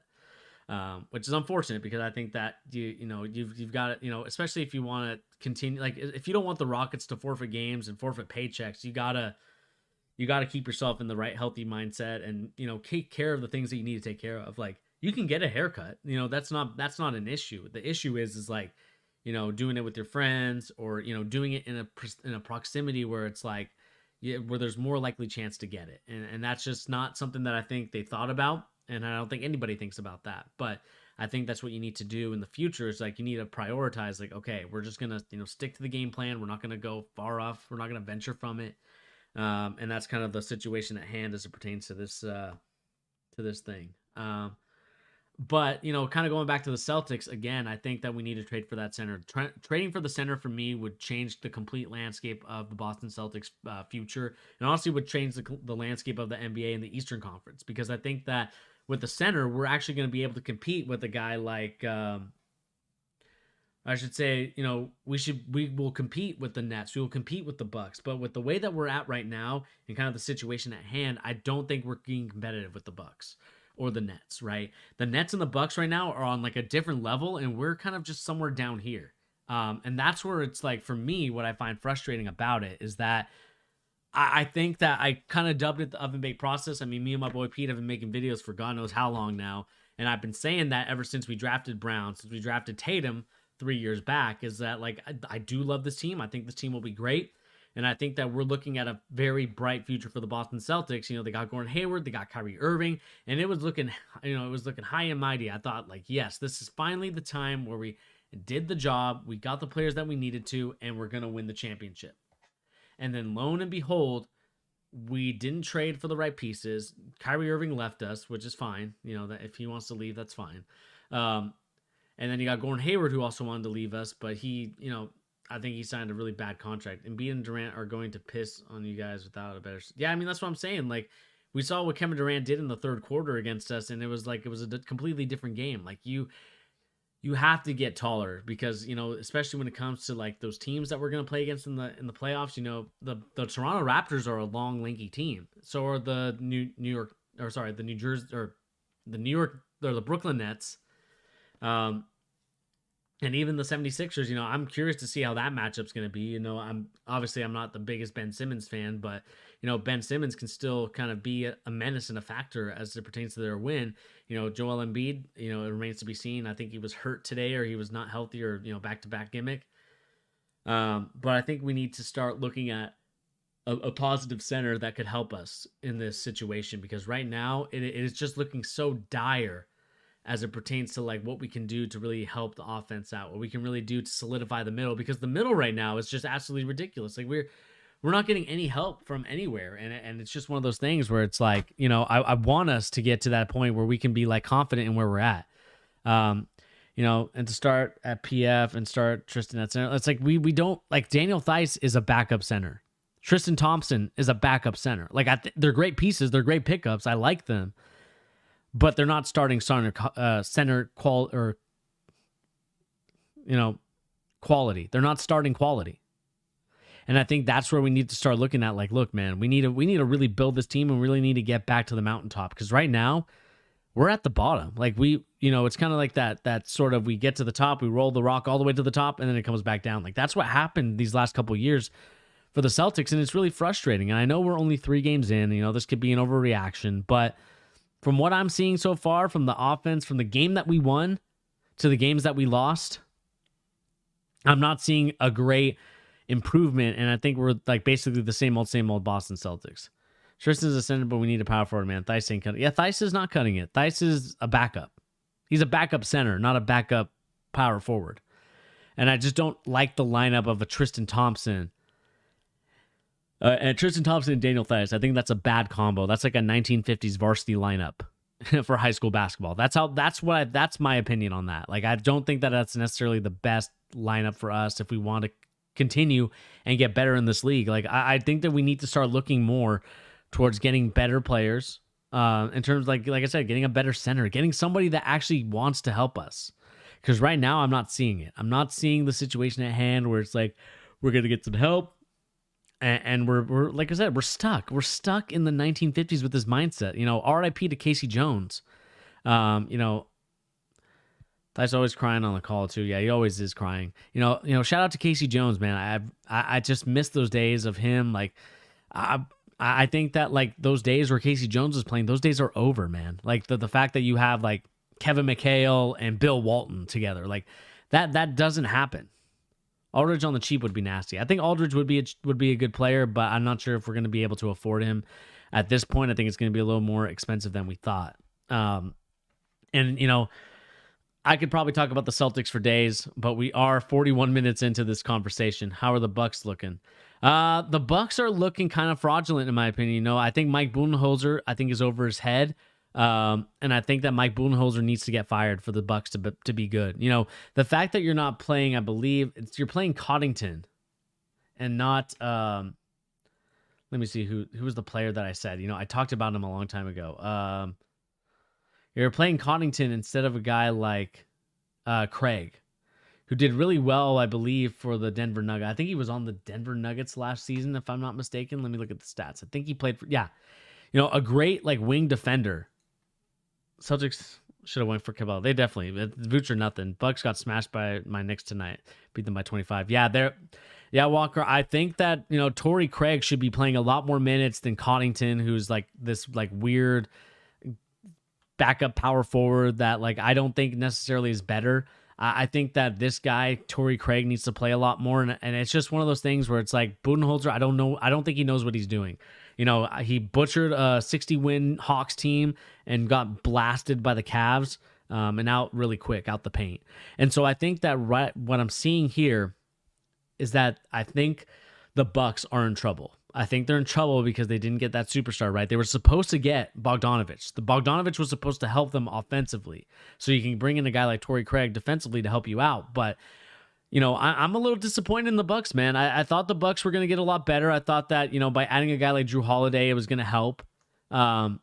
which is unfortunate, because I think that you've got to, especially if you want to continue, like, if you don't want the Rockets to forfeit games and forfeit paychecks, you gotta keep yourself in the right healthy mindset, and take care of the things that you need to take care of. Like, you can get a haircut, that's not an issue. The issue is like, doing it with your friends, or doing it in a proximity where it's like, where there's more likely chance to get it, and that's just not something that I think they thought about, and I don't think anybody thinks about that. But I think that's what you need to do in the future. Is like, you need to prioritize, like, okay, we're just gonna stick to the game plan. We're not gonna go far off. We're not gonna venture from it. And that's kind of the situation at hand as it pertains to this thing. But, kind of going back to the Celtics again, I think that we need to trade for that center. Trading for the center for me would change the complete landscape of the Boston Celtics future, and honestly would change the landscape of the NBA and the Eastern Conference, because I think that with the center, we're actually going to be able to compete with a guy like, I should say, we will compete with the Nets. We will compete with the Bucks. But with the way that we're at right now and kind of the situation at hand, I don't think we're being competitive with the Bucks or the Nets, right? The Nets and the Bucks right now are on like a different level, and we're kind of just somewhere down here. And that's where it's like, for me, what I find frustrating about it is that I think that I kind of dubbed it the oven bake process. I mean, me and my boy Pete have been making videos for God knows how long now. And I've been saying that ever since we drafted Brown, since we drafted Tatum 3 years back, is that like, I do love this team. I think this team will be great. And I think that we're looking at a very bright future for the Boston Celtics. They got Gordon Hayward, they got Kyrie Irving, and it was looking, high and mighty. I thought, like, yes, this is finally the time where we did the job. We got the players that we needed to, and we're going to win the championship. And then lo and behold, we didn't trade for the right pieces. Kyrie Irving left us, which is fine. That if he wants to leave, that's fine. And then you got Gordon Hayward, who also wanted to leave us, but he, I think he signed a really bad contract. Embiid and Durant are going to piss on you guys without a better. Yeah, I mean, that's what I'm saying. Like, we saw what Kevin Durant did in the third quarter against us, and it was a completely different game. Like, you have to get taller, because especially when it comes to like those teams that we're going to play against in the playoffs. The Toronto Raptors are a long, lanky team. So are the the Brooklyn Nets. And even the 76ers, I'm curious to see how that matchup's going to be. I'm not the biggest Ben Simmons fan, but, Ben Simmons can still kind of be a menace and a factor as it pertains to their win. Joel Embiid, it remains to be seen. I think he was hurt today, or he was not healthy, or, back-to-back gimmick. But I think we need to start looking at a positive center that could help us in this situation, because right now it is just looking so dire as it pertains to like what we can do to really help the offense out, what we can really do to solidify the middle, because the middle right now is just absolutely ridiculous. Like, we're not getting any help from anywhere. And it's just one of those things where it's like, I want us to get to that point where we can be like confident in where we're at. And to start at PF and start Tristan at center, it's like, we don't, like, Daniel Theis is a backup center. Tristan Thompson is a backup center. Like, they're great pieces. They're great pickups. I like them. But they're not starting center quality. They're not starting quality. And I think that's where we need to start looking at, like, look, man, we need to really build this team, and we really need to get back to the mountaintop, because right now we're at the bottom. Like, it's kind of like that sort of, we get to the top, we roll the rock all the way to the top, and then it comes back down. Like, that's what happened these last couple of years for the Celtics, and it's really frustrating. And I know we're only 3 games in, this could be an overreaction, but from what I'm seeing so far, from the offense, from the game that we won to the games that we lost, I'm not seeing a great improvement. And I think we're like basically the same old Boston Celtics. Tristan's a center, but we need a power forward, man. Theis ain't cutting it. Yeah, Theis is not cutting it. Theis is a backup. He's a backup center, not a backup power forward. And I just don't like the lineup of a Tristan Thompson. And Tristan Thompson and Daniel Theis, I think that's a bad combo. That's like a 1950s varsity lineup for high school basketball. That's my opinion on that. Like, I don't think that that's necessarily the best lineup for us if we want to continue and get better in this league. Like, I think that we need to start looking more towards getting better players in terms, like I said, getting a better center, getting somebody that actually wants to help us. Because right now I'm not seeing it. I'm not seeing the situation at hand where it's like, we're going to get some help. And we're like I said, we're stuck. We're stuck in the 1950s with this mindset. RIP to Casey Jones. Theis always crying on the call too. Yeah, he always is crying. Shout out to Casey Jones, man. I just miss those days of him. Like, I think that like those days where Casey Jones was playing, those days are over, man. Like the fact that you have like Kevin McHale and Bill Walton together, like that doesn't happen. Aldridge on the cheap would be nasty. I think Aldridge would be a good player, but I'm not sure if we're going to be able to afford him at this point. I think it's going to be a little more expensive than we thought. I could probably talk about the Celtics for days, but we are 41 minutes into this conversation. How are the Bucks looking? The Bucks are looking kind of fraudulent, in my opinion. I think Mike Budenholzer, is over his head. And I think that Mike Budenholzer needs to get fired for the Bucks to be good. The fact that you're not playing, I believe you're playing Coddington and not, let me see who was the player that I said, I talked about him a long time ago. You're playing Coddington instead of a guy like Craig, who did really well, I believe, for the Denver Nuggets. I think he was on the Denver Nuggets last season, if I'm not mistaken. Let me look at the stats. I think he played for, a great like wing defender. Celtics should have went for Cabell. They definitely, Vooch or nothing. Bucks got smashed by my Knicks tonight. Beat them by 25. Yeah, Walker. I think that, Torrey Craig should be playing a lot more minutes than Coddington, who's like this like weird backup power forward that like I don't think necessarily is better. I think that this guy, Torrey Craig, needs to play a lot more. And it's just one of those things where it's like Budenholzer, I don't know. I don't think he knows what he's doing. He butchered a 60-win Hawks team and got blasted by the Cavs and out really quick, out the paint. And so I think that what I'm seeing here is that I think the Bucks are in trouble. I think they're in trouble because they didn't get that superstar, right? They were supposed to get Bogdanovich. The Bogdanovich was supposed to help them offensively. So you can bring in a guy like Torrey Craig defensively to help you out. But, I'm a little disappointed in the Bucks, man. I thought the Bucks were going to get a lot better. I thought that, by adding a guy like Jrue Holiday, it was going to help. And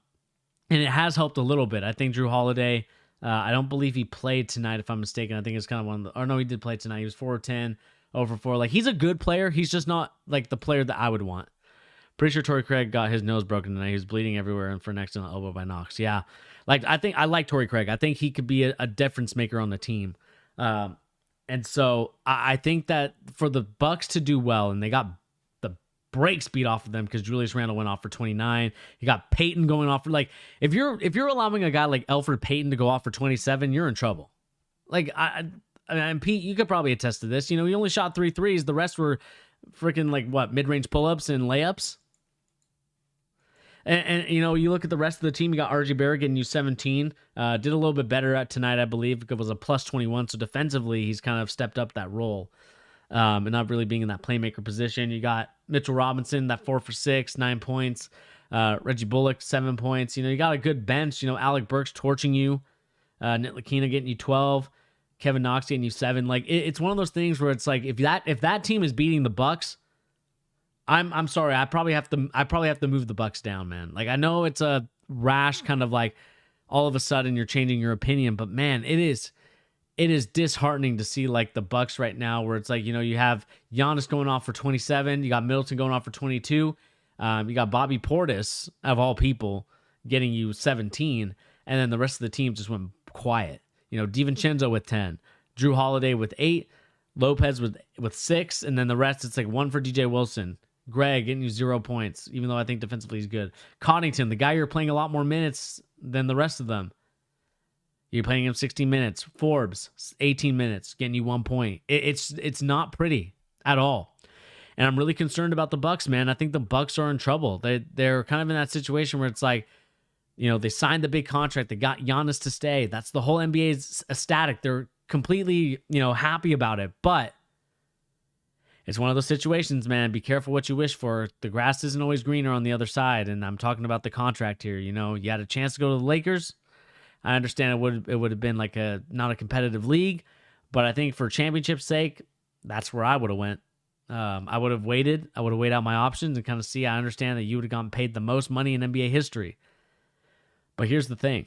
it has helped a little bit. I think Jrue Holiday, I don't believe he played tonight, if I'm mistaken. I think it's kind of one of the, or no, he did play tonight. He was 4 of 10, 0 for 4. Like, he's a good player. He's just not like the player that I would want. Pretty sure Torrey Craig got his nose broken tonight. He was bleeding everywhere and for next to the elbow by Knox. Yeah. I like Torrey Craig. I think he could be a difference maker on the team. And so I think that for the Bucks to do well, and they got the brakes beat off of them because Julius Randle went off for 29. You got Peyton going off for if you're allowing a guy like Elfrid Payton to go off for 27, you're in trouble. And Pete, you could probably attest to this. He only shot 3 threes. The rest were freaking mid-range pull-ups and layups. And you look at the rest of the team, you got RJ Barrett getting you 17. Did a little bit better tonight, I believe. It was a plus 21. So defensively, he's kind of stepped up that role and not really being in that playmaker position. You got Mitchell Robinson, that 4 for 6, 9 points. Reggie Bullock, 7 points. You got a good bench. Alec Burks torching you. Nit Lakina getting you 12. Kevin Knox getting you 7. It's one of those things where it's like if that team is beating the Bucks, I'm sorry. I probably have to move the Bucks down, man. I know it's a rash kind of all of a sudden you're changing your opinion, but man, it is disheartening to see the Bucks right now where it's you have Giannis going off for 27, you got Middleton going off for 22, you got Bobby Portis of all people getting you 17, and then the rest of the team just went quiet. DiVincenzo with 10, Jrue Holiday with 8, Lopez with 6, and then the rest it's 1 for DJ Wilson. Greg getting you 0 points, even though I think defensively he's good. Connaughton, the guy you're playing a lot more minutes than the rest of them. You're playing him 16 minutes. Forbes, 18 minutes, getting you 1 point. It's not pretty at all. And I'm really concerned about the Bucks, man. I think the Bucks are in trouble. They're kind of in that situation where it's they signed the big contract. They got Giannis to stay. That's the whole NBA is ecstatic. They're completely, happy about it. But it's one of those situations, man. Be careful what you wish for. The grass isn't always greener on the other side, and I'm talking about the contract here. You had a chance to go to the Lakers. I understand it would have been not a competitive league, but I think for championship's sake, that's where I would have went. I would have waited. I would have weighed out my options and kind of see. I understand that you would have gotten paid the most money in NBA history, but here's the thing.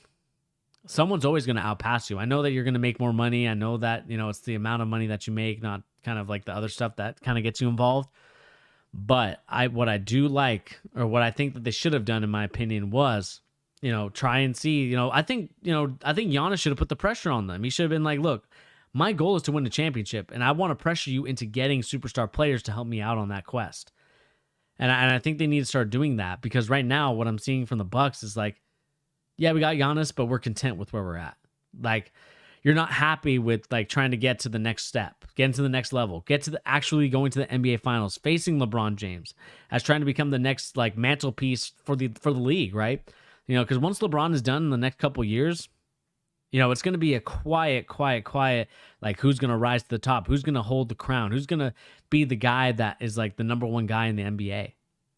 Someone's always going to outpass you. I know that you're going to make more money. I know that, it's the amount of money that you make, not kind of the other stuff that kind of gets you involved. But what I do like, or what I think that they should have done, in my opinion, was, try and see, I think Giannis should have put the pressure on them. He should have been look, my goal is to win the championship, and I want to pressure you into getting superstar players to help me out on that quest. And I think they need to start doing that, because right now what I'm seeing from the Bucks is yeah, we got Giannis, but we're content with where we're at. You're not happy with trying to get to the next step, get into the next level, get to actually going to the NBA Finals, facing LeBron James as trying to become the next mantelpiece for the league, right? Because once LeBron is done in the next couple years, it's going to be a quiet, who's going to rise to the top, who's going to hold the crown, who's going to be the guy that is the number one guy in the NBA.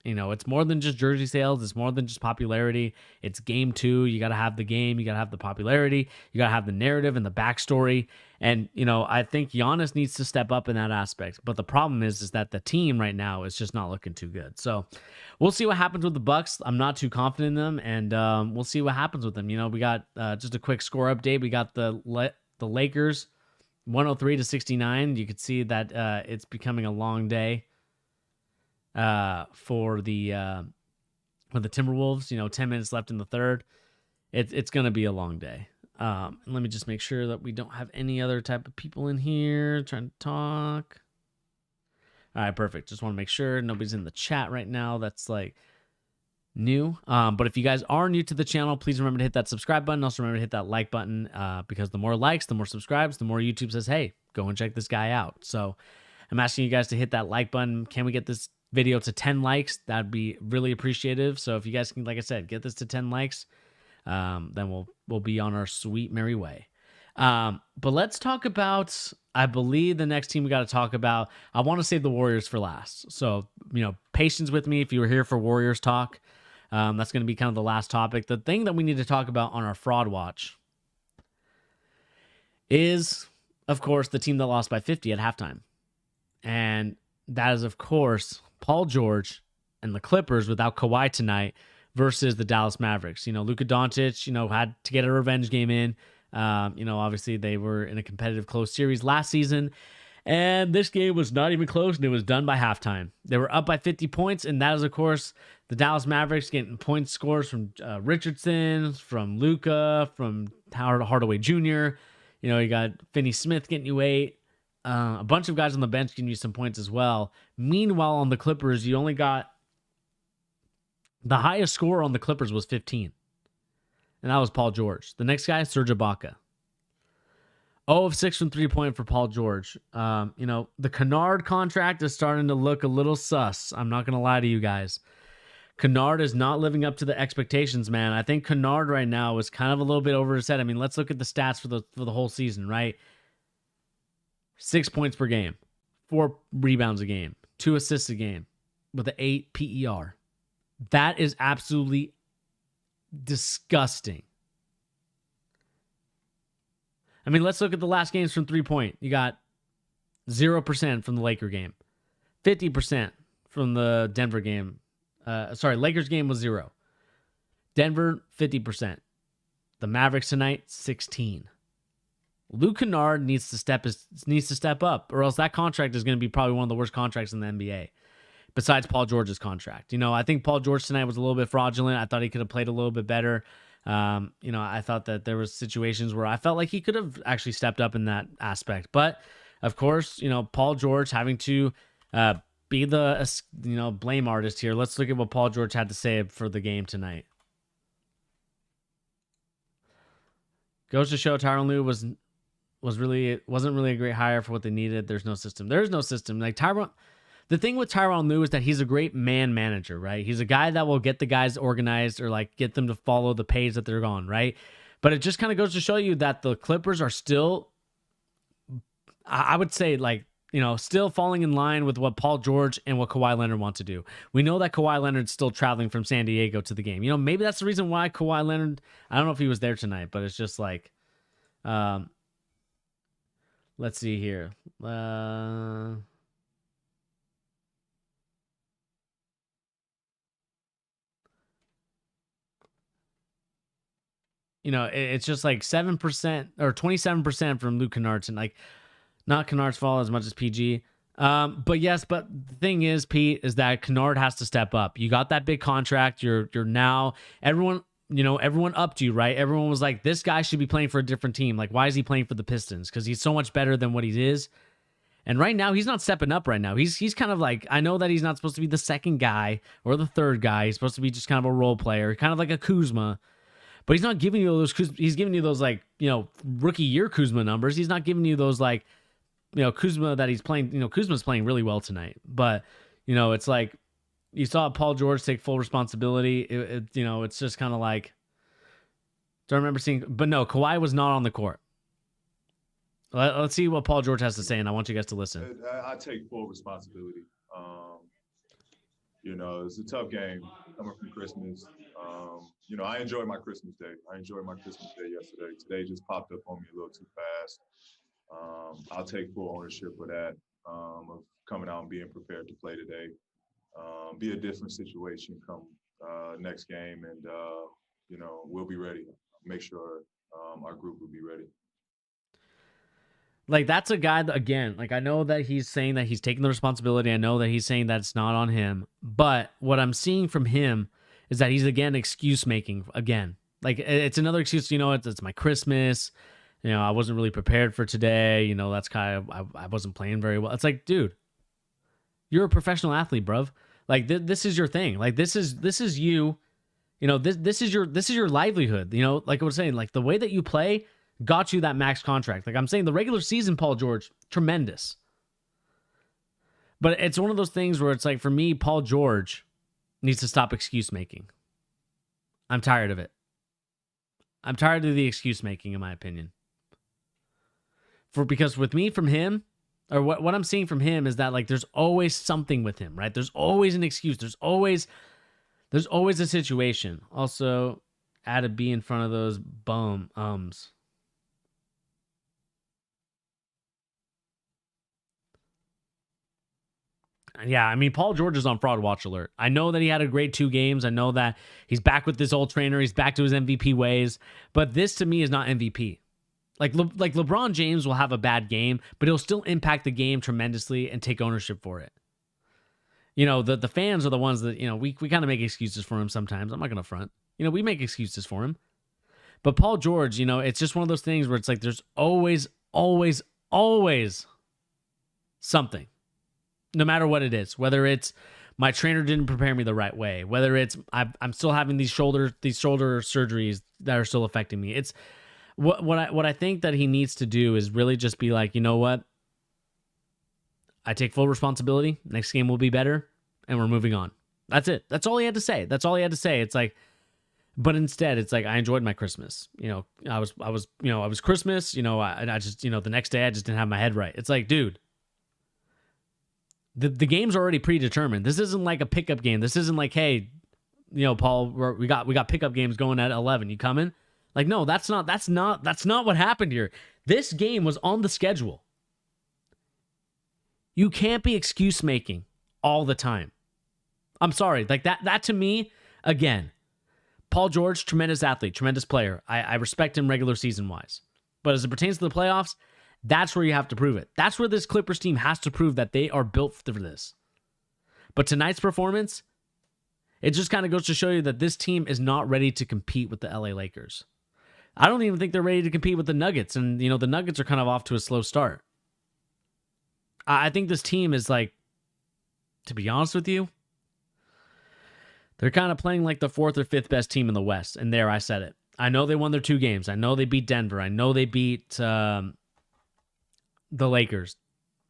It's more than just jersey sales. It's more than just popularity. It's game 2. You got to have the game. You got to have the popularity. You got to have the narrative and the backstory. And, I think Giannis needs to step up in that aspect. But the problem is that the team right now is just not looking too good. So we'll see what happens with the Bucks. I'm not too confident in them, and we'll see what happens with them. We got just a quick score update. We got the Lakers 103-69. You could see that it's becoming a long day for the Timberwolves. 10 minutes left in the third. It's going to be a long day. Let me just make sure that we don't have any other type of people in here trying to talk. All right, perfect. Just want to make sure nobody's in the chat right now. That's like new. But if you guys are new to the channel, please remember to hit that subscribe button. Also remember to hit that like button because the more likes, the more subscribes, the more YouTube says, hey, go and check this guy out. So I'm asking you guys to hit that like button. Can we get this video to 10 likes? That'd be really appreciative. So if you guys can, like I said, get this to 10 likes, then we'll be on our sweet merry way. But let's talk about, I believe the next team we got to talk about. I want to save the Warriors for last. So, patience with me if you were here for Warriors talk. That's going to be kind of the last topic. The thing that we need to talk about on our fraud watch is, of course, the team that lost by 50 at halftime. And that is, of course, Paul George and the Clippers without Kawhi tonight versus the Dallas Mavericks. Luka Doncic, had to get a revenge game in. Obviously they were in a competitive close series last season, and this game was not even close, and it was done by halftime. They were up by 50 points, and that is, of course, the Dallas Mavericks getting point scores from Richardson, from Luka, from Hardaway Jr. You got Finney Smith getting you 8. A bunch of guys on the bench giving you some points as well. Meanwhile, on the Clippers, you only got the highest score on the Clippers was 15. And that was Paul George. The next guy, Serge Ibaka. 0 of 6 from 3-point for Paul George. The Kennard contract is starting to look a little sus. I'm not going to lie to you guys. Kennard is not living up to the expectations, man. I think Kennard right now is kind of a little bit over his head. I mean, let's look at the stats for the whole season, right? 6 points per game, 4 rebounds a game, 2 assists a game with an 8 PER. That is absolutely disgusting. I mean, let's look at the last games from 3-point. You got 0% from the Laker game, 50% from the Denver game. Lakers game was 0. Denver, 50%. The Mavericks tonight, 16. Luke Kennard needs to step up, or else that contract is going to be probably one of the worst contracts in the NBA. Besides Paul George's contract. I think Paul George tonight was a little bit fraudulent. I thought he could have played a little bit better. I thought that there was situations where I felt like he could have actually stepped up in that aspect. But, of course, Paul George having to be the, blame artist here. Let's look at what Paul George had to say for the game tonight. Goes to show Tyronn Lue wasn't really a great hire for what they needed. There's no system. There's no system. The thing with Tyronn Lue is that he's a great man manager, right? He's a guy that will get the guys organized or get them to follow the page that they're on, right? But it just kind of goes to show you that the Clippers are still, I would say, still falling in line with what Paul George and what Kawhi Leonard want to do. We know that Kawhi Leonard's still traveling from San Diego to the game. Maybe that's the reason why Kawhi Leonard, I don't know if he was there tonight, but it's just let's see here. It's just 7% or 27% from Luke Kennard, and not Kennard's fault as much as PG. But the thing is, Pete, is that Kennard has to step up. You got that big contract. You're now everyone upped you, right? Everyone was like, this guy should be playing for a different team. Why is he playing for the Pistons? Because he's so much better than what he is. And right now, he's not stepping up right now. He's kind of I know that he's not supposed to be the second guy or the third guy. He's supposed to be just kind of a role player, kind of like a Kuzma. But he's not giving you those. He's giving you those rookie year Kuzma numbers. He's not giving you those Kuzma that he's playing. Kuzma's playing really well tonight. But it's you saw Paul George take full responsibility. It's just kind of don't remember seeing. But no, Kawhi was not on the court. Let's see what Paul George has to say, and I want you guys to listen. I take full responsibility. It's a tough game coming from Christmas. I enjoyed my Christmas day. I enjoyed my Christmas day yesterday. Today just popped up on me a little too fast. I'll take full ownership of that, of coming out and being prepared to play today. Be a different situation come next game, and we'll be ready. Make sure our group will be ready. Like that's a guy that, again, like I know that he's saying that he's taking the responsibility. I know that he's saying that it's not on him. But what I'm seeing from him is that he's again excuse making again. Like it's another excuse, it's my Christmas. I wasn't really prepared for today. That's kind of I wasn't playing very well. It's like, dude, you're a professional athlete, bruv. Like this is your thing. Like this is you. This is your livelihood. Like I was saying, like the way that you play got you that max contract. Like I'm saying, the regular season, Paul George, tremendous. But it's one of those things where it's like, for me, Paul George needs to stop excuse making. I'm tired of it. I'm tired of the excuse making, in my opinion. Because with me, from him, or what I'm seeing from him is that like there's always something with him, right? There's always an excuse. There's always a situation. Also, add a B in front of those ums. Yeah, I mean, Paul George is on fraud watch alert. I know that he had a great 2 games. I know that he's back with this old trainer. He's back to his MVP ways. But this, to me, is not MVP. Like LeBron James will have a bad game, but he'll still impact the game tremendously and take ownership for it. The fans are the ones that, we kind of make excuses for him sometimes. I'm not going to front. We make excuses for him. But Paul George, it's just one of those things where it's like there's always, always, always something. No matter what it is, whether it's my trainer didn't prepare me the right way, whether it's I'm still having these shoulder surgeries that are still affecting me. It's what I think that he needs to do is really just be like, you know what? I take full responsibility. Next game will be better, and we're moving on. That's it. That's all he had to say. It's like, but instead, it's like I enjoyed my Christmas. I was Christmas. I just the next day I just didn't have my head right. It's like, dude. The game's already predetermined. This isn't like a pickup game. This isn't like, hey, Paul, we got pickup games going at 11. You coming? Like, no, that's not what happened here. This game was on the schedule. You can't be excuse making all the time. I'm sorry. Like that to me, again, Paul George, tremendous athlete, tremendous player. I respect him regular season wise. But as it pertains to the playoffs, that's where you have to prove it. That's where this Clippers team has to prove that they are built for this. But tonight's performance, it just kind of goes to show you that this team is not ready to compete with the LA Lakers. I don't even think they're ready to compete with the Nuggets. And, the Nuggets are kind of off to a slow start. I think this team is like, to be honest with you, they're kind of playing like the 4th or 5th best team in the West. And there, I said it. I know they won their 2 games. I know they beat Denver. I know they beat the Lakers.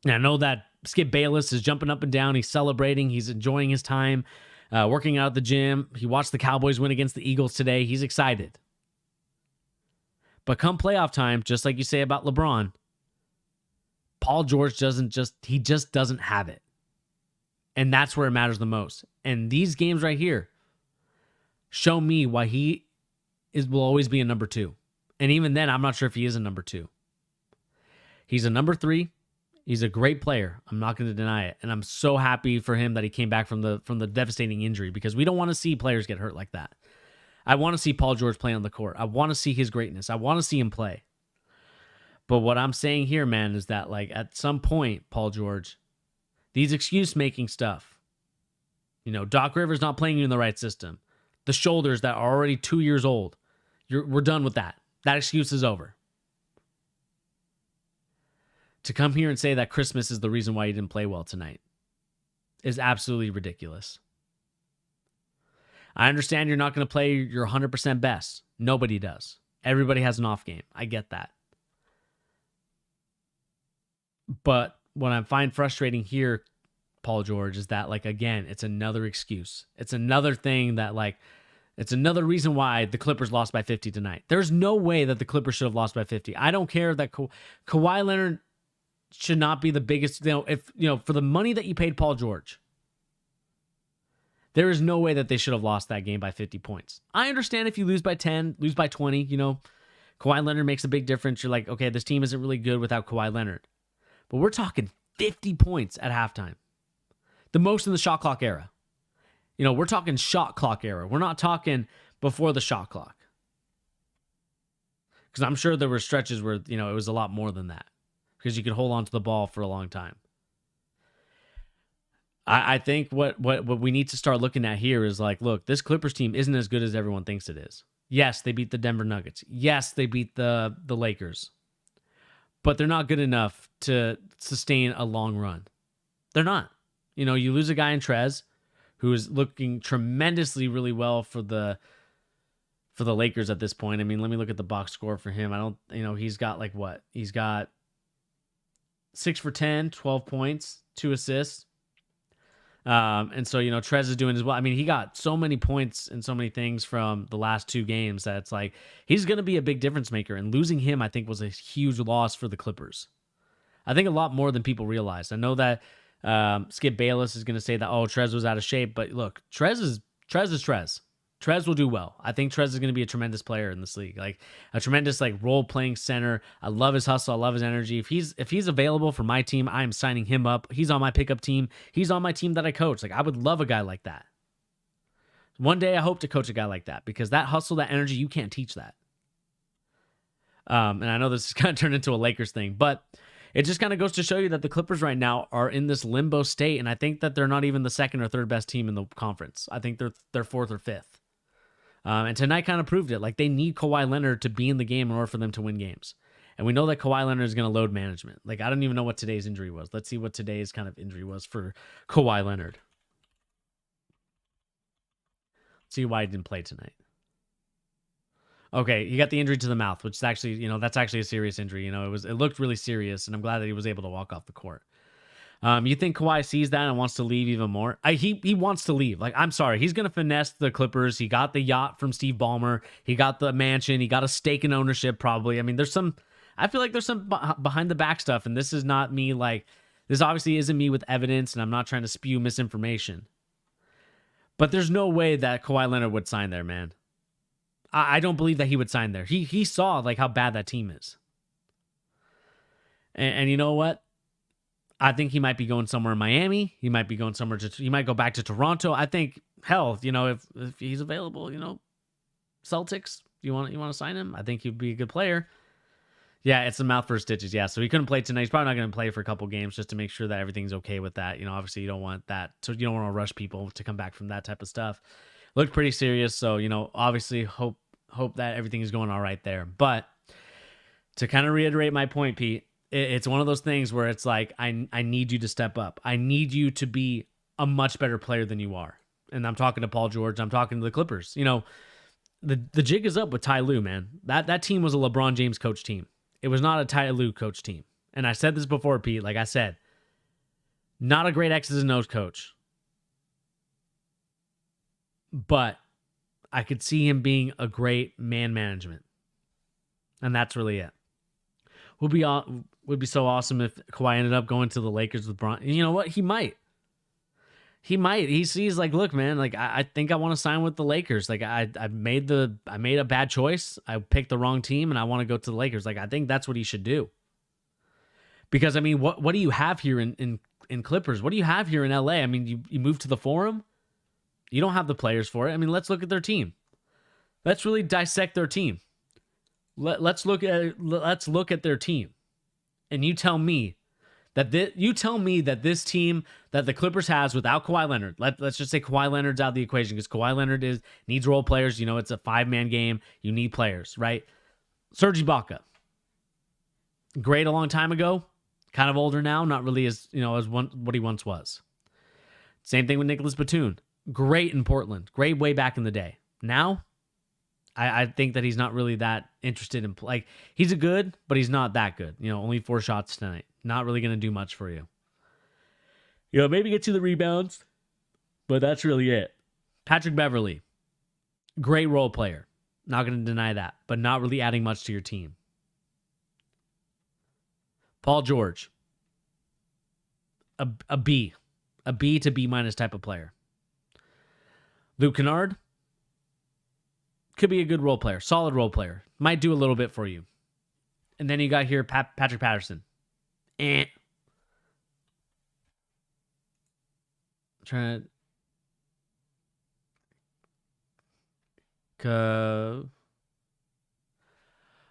And I know that Skip Bayless is jumping up and down. He's celebrating. He's enjoying his time working out at the gym. He watched the Cowboys win against the Eagles today. He's excited. But come playoff time, just like you say about LeBron, Paul George just doesn't have it. And that's where it matters the most. And these games right here show me why he will always be a number 2. And even then, I'm not sure if he is a number 2. He's a number 3. He's a great player. I'm not going to deny it. And I'm so happy for him that he came back from the devastating injury, because we don't want to see players get hurt like that. I want to see Paul George play on the court. I want to see his greatness. I want to see him play. But what I'm saying here, man, is that like at some point, Paul George, these excuse-making stuff, Doc Rivers not playing you in the right system, the shoulders that are already 2 years old, we're done with that. That excuse is over. To come here and say that Christmas is the reason why you didn't play well tonight is absolutely ridiculous. I understand you're not going to play your 100% best. Nobody does. Everybody has an off game. I get that. But what I find frustrating here, Paul George, is that, like, again, it's another excuse. It's another thing that, like, it's another reason why the Clippers lost by 50 tonight. There's no way that the Clippers should have lost by 50. I don't care that Kawhi Leonard should not be the biggest, if for the money that you paid Paul George, There is no way that they should have lost that game by 50 points. I understand if you lose by 10, lose by 20, you know, Kawhi Leonard makes a big difference. You're like, okay, this team isn't really good without Kawhi Leonard. But we're talking 50 points at halftime. The most in the shot clock era. You know, we're talking shot clock era. We're not talking before the shot clock. Because I'm sure there were stretches where, you know, it was a lot more than that. Because you could hold on to the ball for a long time. I think what we need to start looking at here is like, look, this Clippers team isn't as good as everyone thinks it is. Yes, they beat the Denver Nuggets. Yes, they beat the Lakers. But they're not good enough to sustain a long run. They're not. You know, you lose a guy in Trez who is looking tremendously really well for the Lakers at this point. I mean, let me look at the box score for him. I don't, you know, he's got like what? He's got 6 for 10, 12 points, 2 assists. And so, you know, Trez is doing as well. I mean, he got so many points and so many things from the last 2 games that it's like he's going to be a big difference maker. And losing him, I think, was a huge loss for the Clippers. I think a lot more than people realize. I know that Skip Bayless is going to say that, oh, Trez was out of shape. But look, Trez is Trez. Trez will do well. I think Trez is going to be a tremendous player in this league, like a tremendous like role-playing center. I love his hustle. I love his energy. If he's available for my team, I am signing him up. He's on my pickup team. He's on my team that I coach. Like I would love a guy like that. One day I hope to coach a guy like that because that hustle, that energy, you can't teach that. And I know this is kind of turned into a Lakers thing, but it just kind of goes to show you that the Clippers right now are in this limbo state, and I think that they're not even the second or third best team in the conference. I think they're fourth or fifth. And tonight kind of proved it. Like they need Kawhi Leonard to be in the game in order for them to win games. And we know that Kawhi Leonard is going to load management. Like I don't even know what today's injury was. Let's see what today's kind of injury was for Kawhi Leonard. Let's see why he didn't play tonight. Okay, he got the injury to the mouth, which is actually, you know, that's actually a serious injury. You know, it looked really serious, and I'm glad that he was able to walk off the court. You think Kawhi sees that and wants to leave even more? He wants to leave. Like, I'm sorry. He's going to finesse the Clippers. He got the yacht from Steve Ballmer. He got the mansion. He got a stake in ownership, probably. I mean, I feel like there's some behind the back stuff, and this is not me, like, this obviously isn't me with evidence, and I'm not trying to spew misinformation. But there's no way that Kawhi Leonard would sign there, man. I don't believe that he would sign there. He saw, like, how bad that team is. And you know what? I think he might be going somewhere in Miami. He might be going somewhere he might go back to Toronto. I think, hell, you know, if he's available, you know, Celtics, you want to sign him? I think he'd be a good player. Yeah, it's a mouth for stitches. Yeah, so he couldn't play tonight. He's probably not going to play for a couple games just to make sure that everything's okay with that. You know, obviously you don't want that. So you don't want to rush people to come back from that type of stuff. Looked pretty serious. So, you know, obviously hope that everything is going all right there. But to kind of reiterate my point, Pete, it's one of those things where it's like, I need you to step up. I need you to be a much better player than you are. And I'm talking to Paul George. I'm talking to the Clippers. You know, the jig is up with Ty Lue, man. That team was a LeBron James coach team. It was not a Ty Lue coach team. And I said this before, Pete. Like I said, not a great X's and O's coach. But I could see him being a great man management. And that's really it. Would be so awesome if Kawhi ended up going to the Lakers with Bron. You know what? He might. He sees like, look, man, like I think I want to sign with the Lakers. Like I made a bad choice. I picked the wrong team and I want to go to the Lakers. Like I think that's what he should do. Because I mean, what do you have here in Clippers? What do you have here in LA? I mean, you moved to the Forum. You don't have the players for it. I mean, let's look at their team. Let's really dissect their team. Let's look at their team. And you tell me that this team that the Clippers has without Kawhi Leonard, let's just say Kawhi Leonard's out of the equation because Kawhi Leonard needs role players. You know, it's a 5-man game. You need players, right? Serge Ibaka, great a long time ago, kind of older now, not really as what he once was. Same thing with Nicholas Batum, great in Portland, great way back in the day. Now, I think that he's not really that interested in like he's a good, but he's not that good. You know, only 4 shots tonight. Not really going to do much for you. You know, maybe get you the rebounds, but that's really it. Patrick Beverley, great role player. Not going to deny that, but not really adding much to your team. Paul George, a B to B- type of player. Luke Kennard could be a good role player, solid role player. Might do a little bit for you. And then you got here Patrick Patterson. Trying to...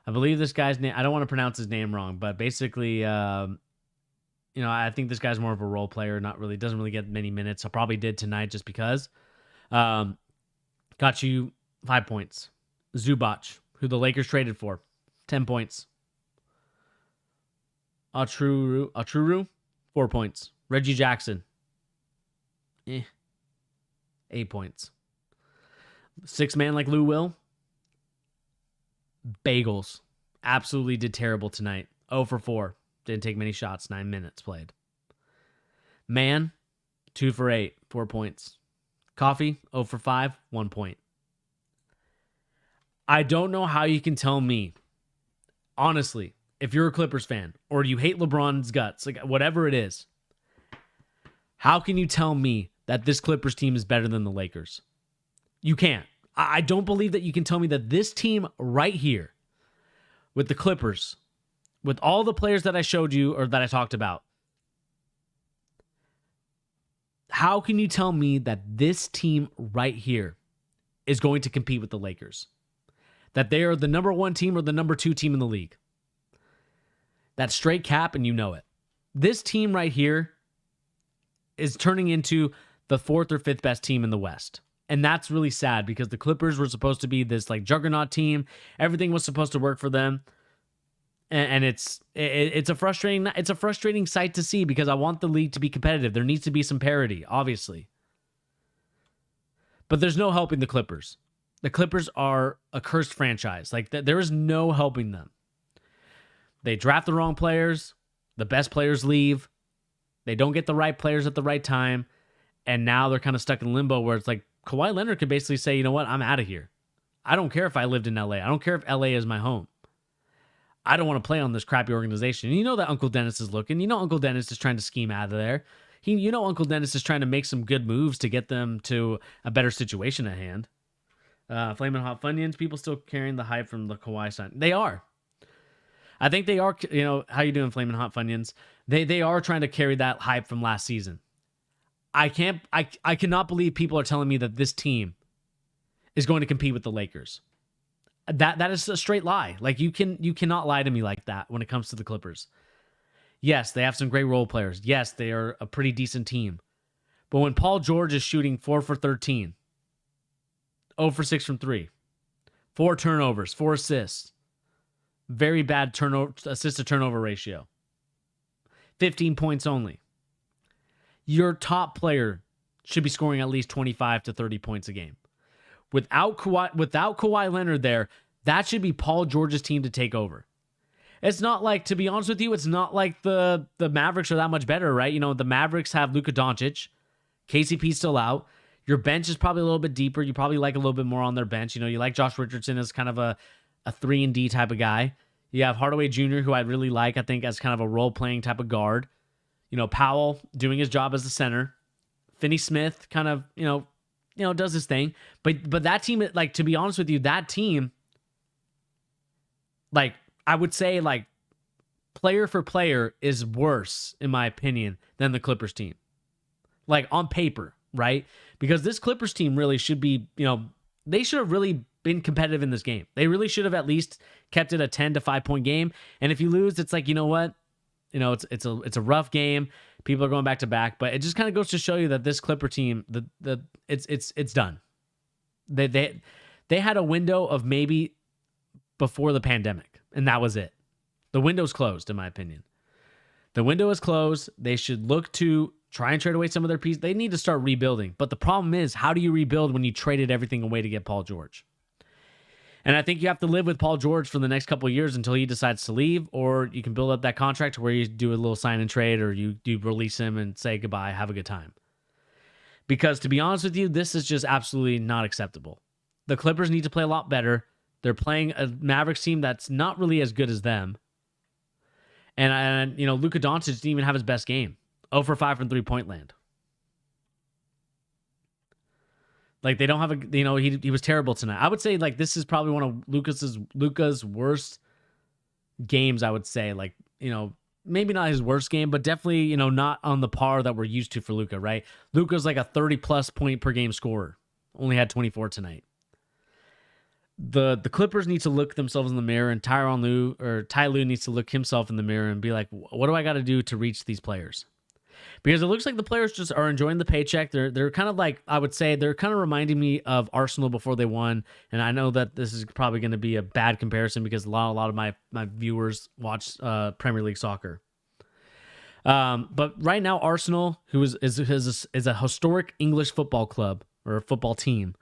I believe this guy's name, I don't want to pronounce his name wrong, but basically, I think this guy's more of a role player, doesn't really get many minutes. I probably did tonight just because. Got you 5 points. Zubac, who the Lakers traded for, 10 points. Atruru, 4 points. Reggie Jackson, 8 points. 6-man like Lou Will, bagels. Absolutely did terrible tonight. 0 for 4. Didn't take many shots. 9 minutes played. Man, 2 for 8. 4 points. Coffee, 0 for 5. 1 point. I don't know how you can tell me, honestly, if you're a Clippers fan or you hate LeBron's guts, like whatever it is, how can you tell me that this Clippers team is better than the Lakers? You can't. I don't believe that you can tell me that this team right here with the Clippers, with all the players that I showed you or that I talked about, how can you tell me that this team right here is going to compete with the Lakers? That they are the number 1 team or the number 2 team in the league? That's straight cap, and you know it. This team right here is turning into the 4th or 5th best team in the West. And that's really sad because the Clippers were supposed to be this like juggernaut team. Everything was supposed to work for them. And it's a frustrating sight to see because I want the league to be competitive. There needs to be some parity, obviously. But there's no helping the Clippers. The Clippers are a cursed franchise. Like there is no helping them. They draft the wrong players. The best players leave. They don't get the right players at the right time. And now they're kind of stuck in limbo where it's like Kawhi Leonard could basically say, you know what? I'm out of here. I don't care if I lived in LA. I don't care if LA is my home. I don't want to play on this crappy organization. And you know that Uncle Dennis is looking. You know Uncle Dennis is trying to scheme out of there. Uncle Dennis is trying to make some good moves to get them to a better situation at hand. Flamin' Hot Funyuns, people still carrying the hype from the Kawhi sign. They are. I think they are, how you doing, Flamin' Hot Funyuns? They are trying to carry that hype from last season. I cannot believe people are telling me that this team is going to compete with the Lakers. That is a straight lie. Like you cannot lie to me like that when it comes to the Clippers. Yes, they have some great role players. Yes, they are a pretty decent team. But when Paul George is shooting 4 for 13, 0 for 6 from 3, 4 turnovers, 4 assists, very bad assist to turnover ratio, 15 points only. Your top player should be scoring at least 25 to 30 points a game. Without Kawhi Leonard there, that should be Paul George's team to take over. It's not like, to be honest with you, it's not like the Mavericks are that much better, right? The Mavericks have Luka Doncic, KCP's still out. Your bench is probably a little bit deeper. You probably like a little bit more on their bench. You like Josh Richardson as kind of a 3-and-D type of guy. You have Hardaway Jr., who I really like, I think, as kind of a role-playing type of guard. Powell doing his job as the center. Finney Smith kind of, does his thing. But that team, like, to be honest with you, that team, like, I would say, like, player for player is worse, in my opinion, than the Clippers team. Like, on paper, right? Because this Clippers team really should be, they should have really been competitive in this game. They really should have at least kept it a 10 to 5 point game. And if you lose, it's like, you know what? It's a rough game. People are going back to back, but it just kind of goes to show you that this Clipper team, it's done. They had a window of maybe before the pandemic, and that was it. The window's closed, in my opinion. The window is closed. They should look to try and trade away some of their pieces. They need to start rebuilding. But the problem is, how do you rebuild when you traded everything away to get Paul George? And I think you have to live with Paul George for the next couple of years until he decides to leave, or you can build up that contract where you do a little sign and trade, or you do release him and say goodbye, have a good time. Because to be honest with you, this is just absolutely not acceptable. The Clippers need to play a lot better. They're playing a Mavericks team that's not really as good as them. And Luka Doncic didn't even have his best game. 0 for 5 from 3-point land. Like they don't have a, he was terrible tonight. I would say like this is probably one of Luka's worst games. I would say like, maybe not his worst game, but definitely, not on the par that we're used to for Luka, right? Luka's like a 30+ point per game scorer. Only had 24 tonight. The Clippers need to look themselves in the mirror, and Ty Lue needs to look himself in the mirror and be like, what do I got to do to reach these players? Because it looks like the players just are enjoying the paycheck. They're kind of like, I would say, they're kind of reminding me of Arsenal before they won. And I know that this is probably going to be a bad comparison because a lot of my viewers watch Premier League soccer. But right now, Arsenal, who is a historic English football club or a football team,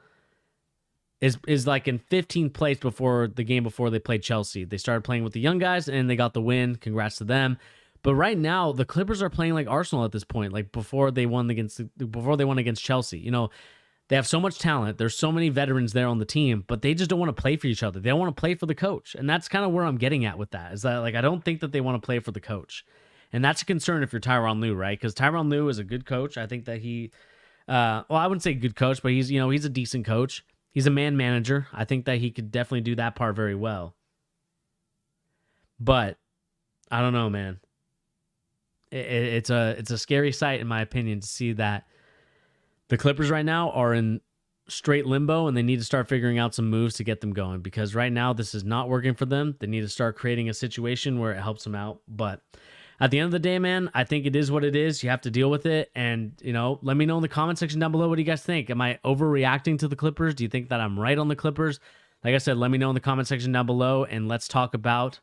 is like in 15th place before the game before they played Chelsea. They started playing with the young guys and they got the win. Congrats to them. But right now, the Clippers are playing like Arsenal at this point, like before they won against Chelsea. They have so much talent. There's so many veterans there on the team, but they just don't want to play for each other. They don't want to play for the coach. And that's kind of where I'm getting at with that, is that like I don't think that they want to play for the coach. And that's a concern if you're Tyronn Lue, right? Because Tyronn Lue is a good coach. I think that he I wouldn't say good coach, but he's a decent coach. He's a man manager. I think that he could definitely do that part very well. But I don't know, man. It's a scary sight, in my opinion, to see that the Clippers right now are in straight limbo and they need to start figuring out some moves to get them going, because right now this is not working for them. They need to start creating a situation where it helps them out. But at the end of the day, man, I think it is what it is. You have to deal with it. And, let me know in the comment section down below, what do you guys think? Am I overreacting to the Clippers? Do you think that I'm right on the Clippers? Like I said, let me know in the comment section down below, and let's talk about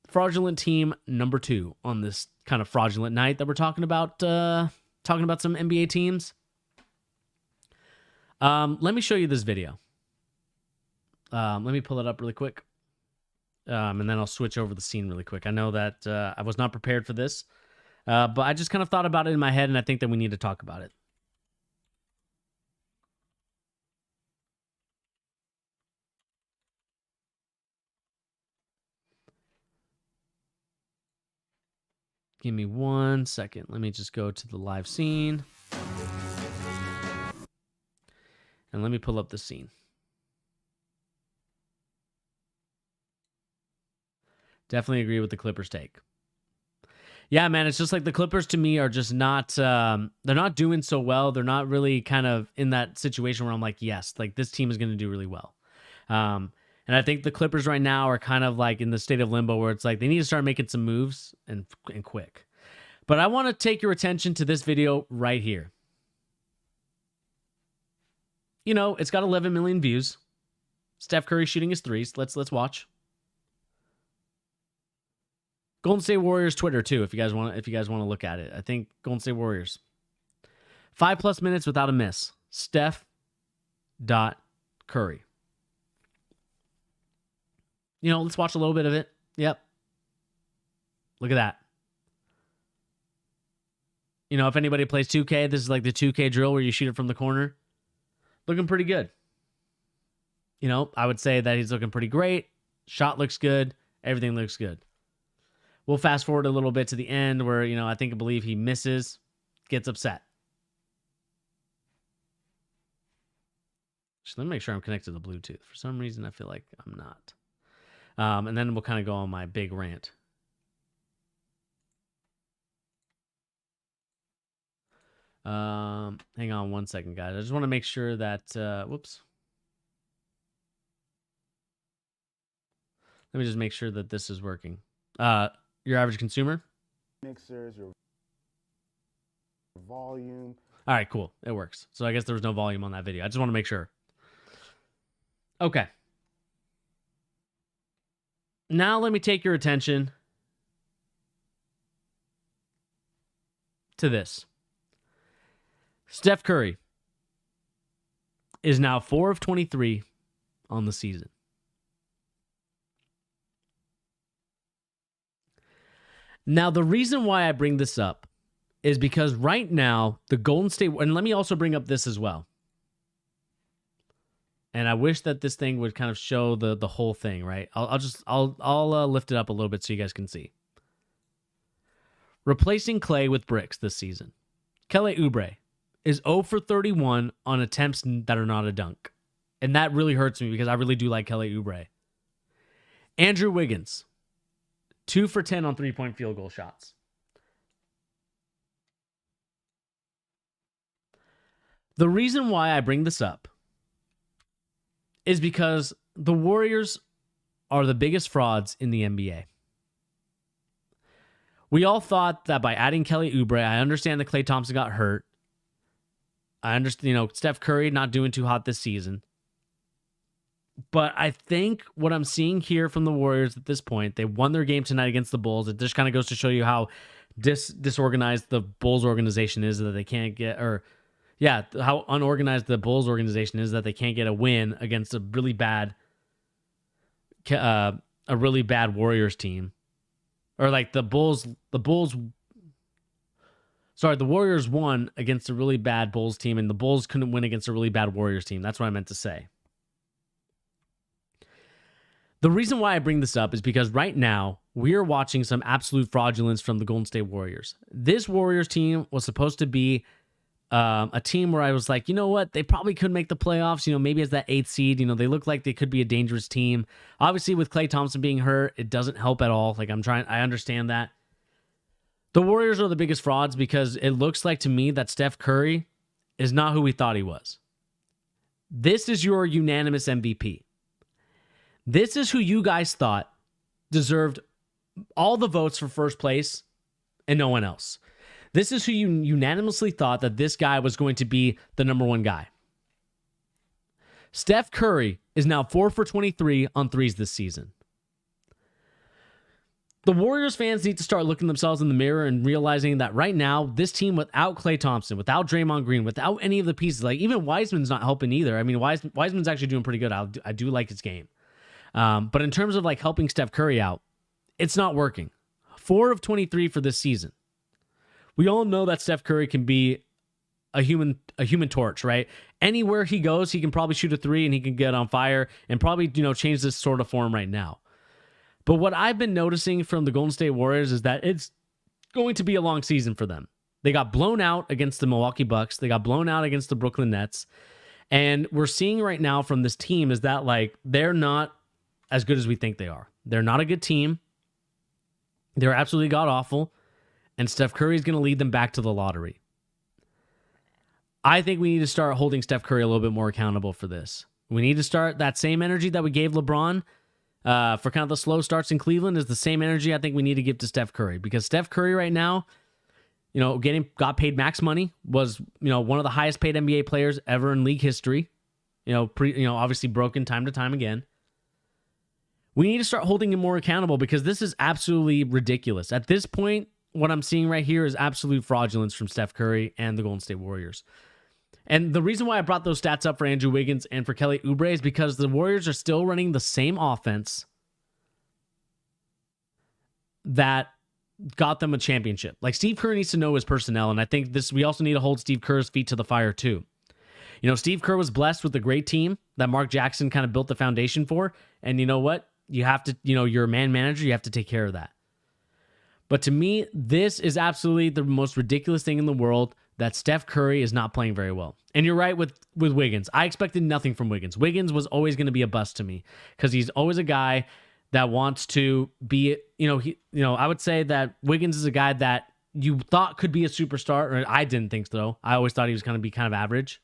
fraudulent team number 2 on this kind of fraudulent night that we're talking about some NBA teams. Let me show you this video. Let me pull it up really quick. And then I'll switch over the scene really quick. I know that I was not prepared for this, but I just kind of thought about it in my head, and I think that we need to talk about it. Give me 1 second. Let me just go to the live scene. And let me pull up the scene. Definitely agree with the Clippers take. Yeah, man, it's just like the Clippers to me are just not, they're not doing so well. They're not really kind of in that situation where I'm like, yes, like this team is going to do really well. And I think the Clippers right now are kind of like in the state of limbo where it's like they need to start making some moves and quick. But I want to take your attention to this video right here. It's got 11 million views. Steph Curry shooting his threes. Let's watch. Golden State Warriors Twitter too, if you guys want to look at it. I think Golden State Warriors. 5+ minutes without a miss. Steph. Curry. Let's watch a little bit of it. Yep. Look at that. If anybody plays 2K, this is like the 2K drill where you shoot it from the corner. Looking pretty good. I would say that he's looking pretty great. Shot looks good. Everything looks good. We'll fast forward a little bit to the end where, I believe he misses, gets upset. Just let me make sure I'm connected to the Bluetooth. For some reason, I feel like I'm not. And then we'll kind of go on my big rant. Hang on 1 second, guys. I just want to make sure that, whoops. Let me just make sure that this is working. Your average consumer? Mixers, your volume. All right, cool. It works. So I guess there was no volume on that video. I just want to make sure. Okay. Now let me take your attention to this. Steph Curry is now 4 of 23 on the season. Now, the reason why I bring this up is because right now, the Golden State... And let me also bring up this as well. And I wish that this thing would kind of show the whole thing, right? I'll lift it up a little bit so you guys can see. Replacing Clay with bricks this season. Kelly Oubre is 0 for 31 on attempts that are not a dunk. And that really hurts me because I really do like Kelly Oubre. Andrew Wiggins, 2 for 10 on 3-point field goal shots. The reason why I bring this up is because the Warriors are the biggest frauds in the NBA. We all thought that by adding Kelly Oubre, I understand that Klay Thompson got hurt. I understand, Steph Curry not doing too hot this season. But I think what I'm seeing here from the Warriors at this point, they won their game tonight against the Bulls. It just kind of goes to show you how disorganized the Bulls organization is, that they can't get, how unorganized the Bulls organization is, that they can't get a win against a really bad Warriors team. Or like the Warriors won against a really bad Bulls team, and the Bulls couldn't win against a really bad Warriors team. That's what I meant to say. The reason why I bring this up is because right now we are watching some absolute fraudulence from the Golden State Warriors. This Warriors team was supposed to be a team where I was like, you know what? They probably could make the playoffs, maybe as that 8th seed. They look like they could be a dangerous team. Obviously, with Klay Thompson being hurt, it doesn't help at all. I understand that. The Warriors are the biggest frauds because it looks like to me that Steph Curry is not who we thought he was. This is your unanimous MVP. This is who you guys thought deserved all the votes for first place and no one else. This is who you unanimously thought that this guy was going to be the number one guy. Steph Curry is now 4 for 23 on threes this season. The Warriors fans need to start looking themselves in the mirror and realizing that right now, this team without Klay Thompson, without Draymond Green, without any of the pieces, like even Wiseman's not helping either. I mean, Wiseman's actually doing pretty good. I do like his game. But in terms of helping Steph Curry out, it's not working. 4 of 23 for this season. We all know that Steph Curry can be a human torch, right? Anywhere he goes, he can probably shoot a 3 and he can get on fire and probably, change this sort of form right now. But what I've been noticing from the Golden State Warriors is that it's going to be a long season for them. They got blown out against the Milwaukee Bucks. They got blown out against the Brooklyn Nets. And we're seeing right now from this team is that they're not as good as we think they are. They're not a good team. They're absolutely god-awful. And Steph Curry is going to lead them back to the lottery. I think we need to start holding Steph Curry a little bit more accountable for this. We need to start that same energy that we gave LeBron for kind of the slow starts in Cleveland is the same energy I think we need to give to Steph Curry. Because Steph Curry right now, got paid max money, was, one of the highest paid NBA players ever in league history. Obviously broken time to time again. We need to start holding him more accountable because this is absolutely ridiculous. At this point, what I'm seeing right here is absolute fraudulence from Steph Curry and the Golden State Warriors. And the reason why I brought those stats up for Andrew Wiggins and for Kelly Oubre is because the Warriors are still running the same offense that got them a championship. Steve Kerr needs to know his personnel, and I think we also need to hold Steve Kerr's feet to the fire too. Steve Kerr was blessed with a great team that Mark Jackson kind of built the foundation for, and you know what? You have to, you're a man manager, you have to take care of that. But to me, this is absolutely the most ridiculous thing in the world that Steph Curry is not playing very well. And you're right with Wiggins. I expected nothing from Wiggins. Wiggins was always going to be a bust to me because he's always a guy that wants to be, I would say that Wiggins is a guy that you thought could be a superstar, or I didn't think so. I always thought he was going to be kind of average.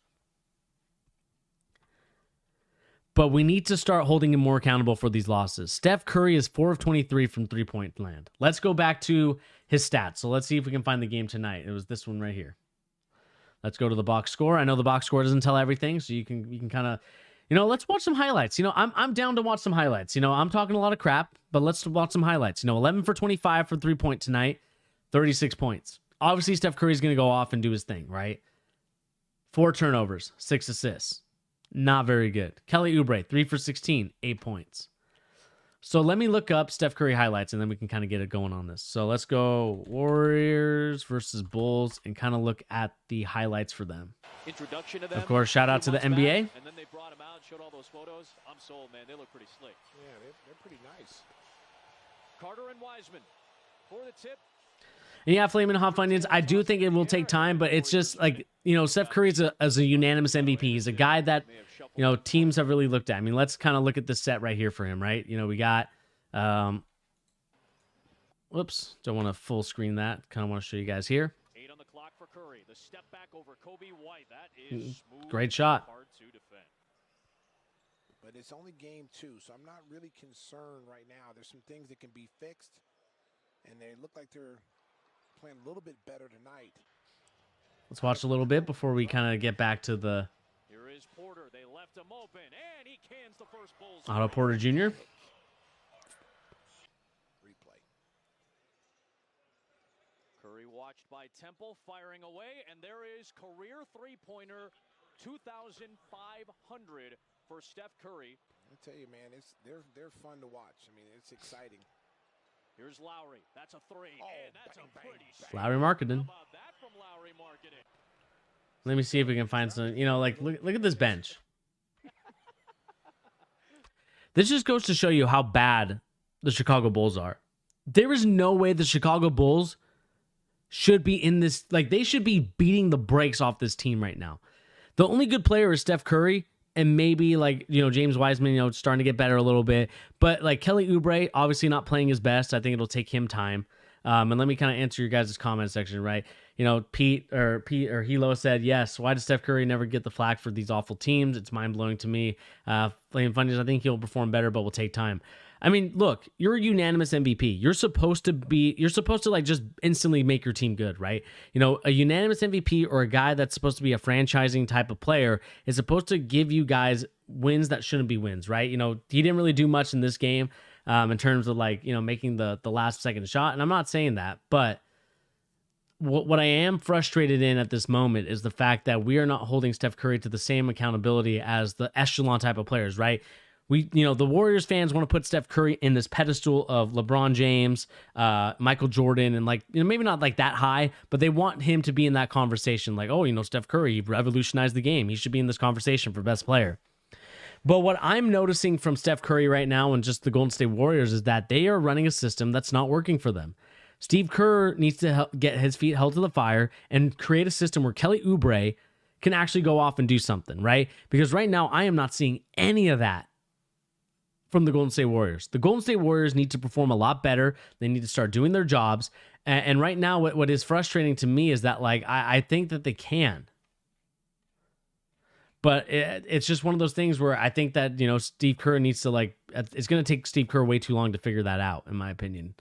But we need to start holding him more accountable for these losses. Steph Curry is 4 of 23 from three-point land. Let's go back to his stats. So let's see if we can find the game tonight. It was this one right here. Let's go to the box score. I know the box score doesn't tell everything, so you can kind of, let's watch some highlights. I'm down to watch some highlights. I'm talking a lot of crap, but let's watch some highlights. 11 for 25 for 3-point tonight, 36 points. Obviously, Steph Curry's going to go off and do his thing, right? 4 turnovers, 6 assists. Not very good. Kelly Oubre, 3 for 16, 8 points. So let me look up Steph Curry highlights, and then we can kind of get it going on this. So let's go Warriors versus Bulls and kind of look at the highlights for them. Introduction to them. Of course, shout out to the NBA. And then they brought him out, showed all those photos. I'm sold, man. They look pretty slick. Yeah, they're pretty nice. Carter and Wiseman for the tip. And yeah, Flamin' Hot Funyuns, I do think it will take time, but it's just like, Steph Curry is a unanimous MVP. He's a guy that, teams have really looked at. I mean, let's kind of look at this set right here for him, right? We got, whoops, don't want to full screen that. Kind of want to show you guys here. 8 on the clock for Curry. The step back over Kobe White. That is smooth. Great shot. Hard to defend. But it's only game 2, so I'm not really concerned right now. There's some things that can be fixed, and they look like they're playing a little bit better tonight. Let's watch a little bit before we kind of get back to the Here is Porter. They left him open, and he cans the first bull's Otto Porter Jr. Replay. Curry watched by Temple, firing away, and there is career three-pointer, 2,500 for Steph Curry. I tell you, man, they're fun to watch. I mean, it's exciting. Here's Lowry. That's a three, and that's bang, a pretty bang, shot. Lowry marketing. How about that from Lowry marketing? Let me see if we can find some, look at this bench. This just goes to show you how bad the Chicago Bulls are. There is no way the Chicago Bulls should be in this, they should be beating the brakes off this team right now. The only good player is Steph Curry, and maybe James Wiseman, starting to get better a little bit. But Kelly Oubre, obviously not playing his best. I think it'll take him time. And let me kind of answer your guys' comment section, right? Pete or Hilo said, yes, why does Steph Curry never get the flack for these awful teams? It's mind-blowing to me. Flame Funnies, I think he'll perform better, but will take time. I mean, look, you're a unanimous MVP. You're supposed to just instantly make your team good, right? A unanimous MVP or a guy that's supposed to be a franchising type of player is supposed to give you guys wins that shouldn't be wins, right? He didn't really do much in this game in terms of making the last second shot. And I'm not saying that, but what I am frustrated in at this moment is the fact that we are not holding Steph Curry to the same accountability as the echelon type of players, right? The Warriors fans want to put Steph Curry in this pedestal of LeBron James, Michael Jordan, and maybe not that high, but they want him to be in that conversation. Steph Curry revolutionized the game. He should be in this conversation for best player. But what I'm noticing from Steph Curry right now and just the Golden State Warriors is that they are running a system that's not working for them. Steve Kerr needs to get his feet held to the fire and create a system where Kelly Oubre can actually go off and do something, right? Because right now I am not seeing any of that from the Golden State Warriors. The Golden State Warriors need to perform a lot better. They need to start doing their jobs. And right now what is frustrating to me is that I think that they can. But it's just one of those things where I think that, Steve Kerr needs to it's going to take Steve Kerr way too long to figure that out, in my opinion.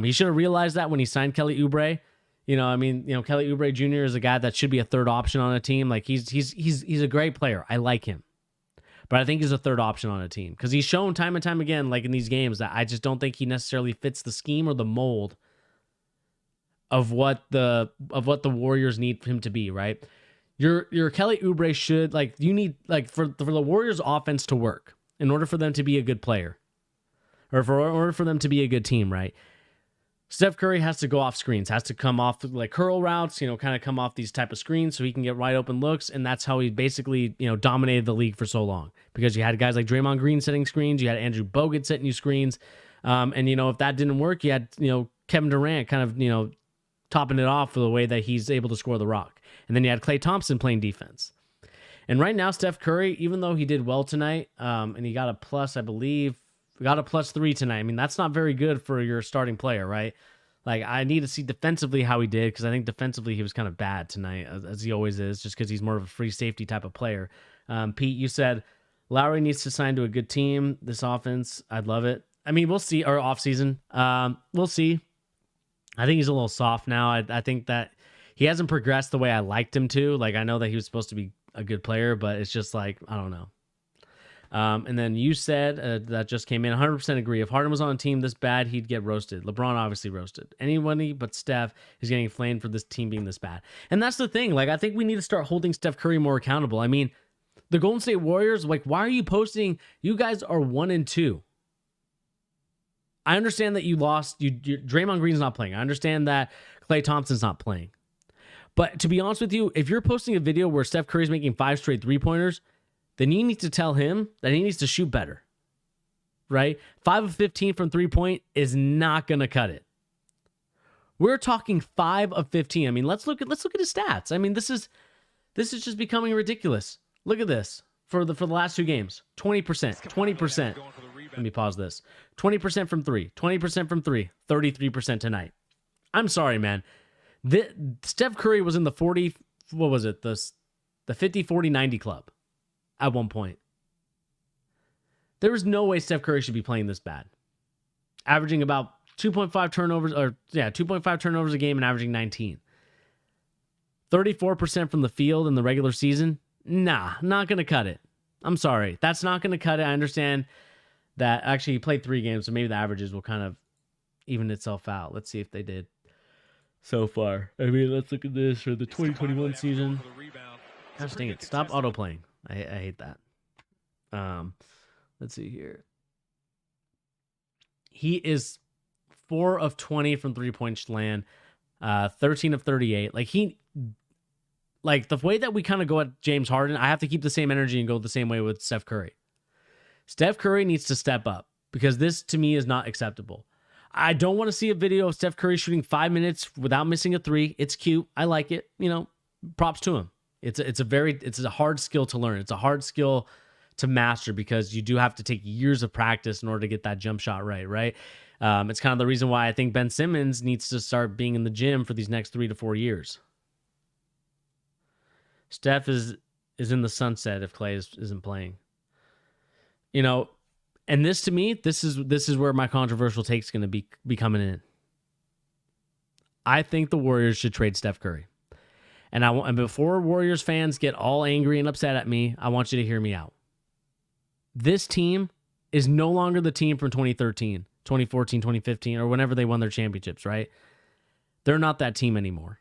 He should have realized that when he signed Kelly Oubre. Kelly Oubre Jr. is a guy that should be a third option on a team. He's a great player. I like him. But I think he's a third option on a team because he's shown time and time again, in these games, that I just don't think he necessarily fits the scheme or the mold of what the Warriors need him to be, right? Your Kelly Oubre should you need for the Warriors offense to work in order for them to be a good player, or in order for them to be a good team, right? Steph Curry has to go off screens, has to come off curl routes, kind of come off these type of screens so he can get wide open looks, and that's how he basically dominated the league for so long because you had guys like Draymond Green setting screens, you had Andrew Bogut setting you screens, and if that didn't work, you had Kevin Durant kind of topping it off for the way that he's able to score the rock. And then you had Klay Thompson playing defense. And right now, Steph Curry, even though he did well tonight, and he got a plus, I believe, got a +3 tonight. I mean, that's not very good for your starting player, right? I need to see defensively how he did because I think defensively he was kind of bad tonight, as he always is, just because he's more of a free safety type of player. Pete, you said Lowry needs to sign to a good team. This offense, I'd love it. I mean, we'll see. Or offseason, we'll see. I think he's a little soft now. I think that he hasn't progressed the way I liked him to. I know that he was supposed to be a good player, but it's just I don't know. And then you said that just came in, 100% agree. If Harden was on a team this bad, he'd get roasted. LeBron obviously roasted. Anybody but Steph is getting flamed for this team being this bad. And that's the thing. I think we need to start holding Steph Curry more accountable. I mean, the Golden State Warriors, why are you posting? You guys are 1-2. I understand that you lost. Draymond Green's not playing. I understand that Klay Thompson's not playing. But to be honest with you, if you're posting a video where Steph Curry's making 5 straight three-pointers, then you need to tell him that he needs to shoot better, right? 5 of 15 from three-point is not going to cut it. We're talking 5 of 15. I mean, let's look at his stats. I mean, this is just becoming ridiculous. Look at this for the last 2 games. 20%, 20%. Let me pause this. 20% from 3, 20% from 3, 33% tonight. I'm sorry, man. Steph Curry was in the 40, what was it? The 50, 40, 90 club at one point. There was no way Steph Curry should be playing this bad. Averaging about 2.5 turnovers a game and averaging 19. 34% from the field in the regular season. Nah, not going to cut it. I'm sorry. That's not going to cut it. I understand that actually he played 3 games, so maybe the averages will kind of even itself out. Let's see if they did so far. I mean, let's look at this for the 2021 season. Gosh dang it. Stop autoplaying. I hate that. Let's see here. He is 4 of 20 from 3-point land, 13 of 38. Like the way that we kind of go at James Harden, I have to keep the same energy and go the same way with Steph Curry. Steph Curry needs to step up because this to me is not acceptable. I don't want to see a video of Steph Curry shooting 5 minutes without missing a 3. It's cute. I like it. You know, props to him. It's a hard skill to learn. It's a hard skill to master because you do have to take years of practice in order to get that jump shot right? It's kind of the reason why I think Ben Simmons needs to start being in the gym for these next 3 to 4 years. Steph is in the sunset if Clay isn't playing. You know, and this to me, this is where my controversial take's going to be coming in. I think the Warriors should trade Steph Curry. And before Warriors fans get all angry and upset at me, I want you to hear me out. This team is no longer the team from 2013, 2014, 2015, or whenever they won their championships, right? They're not that team anymore.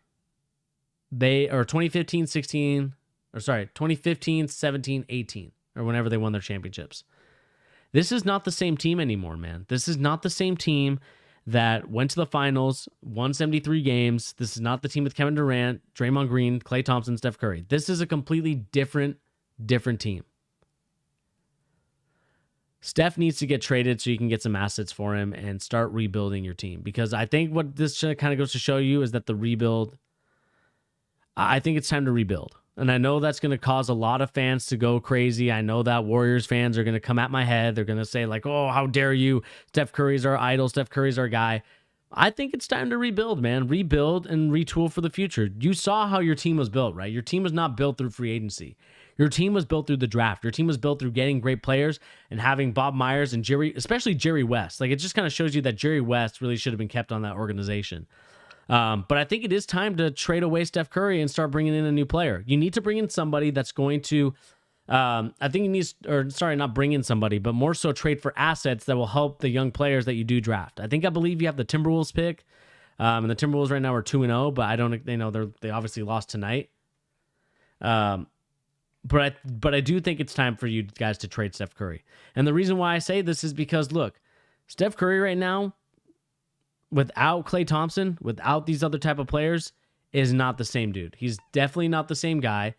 They are 2015, 17, 18, or whenever they won their championships. This is not the same team anymore, man. This is not the same team that went to the finals, won 73 games. This is not the team with Kevin Durant, Draymond Green, Klay Thompson, Steph Curry. This is a completely different team. Steph needs to get traded so you can get some assets for him and start rebuilding your team. Because I think what this kind of goes to show you is that the rebuild, I think it's time to rebuild. And I know that's going to cause a lot of fans to go crazy. I know that Warriors fans are going to come at my head. They're going to say like, oh, how dare you? Steph Curry's our idol. Steph Curry's our guy. I think it's time to rebuild, man. Rebuild and retool for the future. You saw how your team was built, right? Your team was not built through free agency. Your team was built through the draft. Your team was built through getting great players and having Bob Myers and especially Jerry West. Like, it just kind of shows you that Jerry West really should have been kept on that organization. But I think it is time to trade away Steph Curry and start bringing in a new player. You need to bring in somebody that's going to, not bring in somebody, but more so trade for assets that will help the young players that you do draft. I believe you have the Timberwolves pick, and the Timberwolves right now are 2-0, but they obviously lost tonight. But I do think it's time for you guys to trade Steph Curry. And the reason why I say this is because, look, Steph Curry right now, without Klay Thompson, without these other type of players, is not the same dude. He's definitely not the same guy.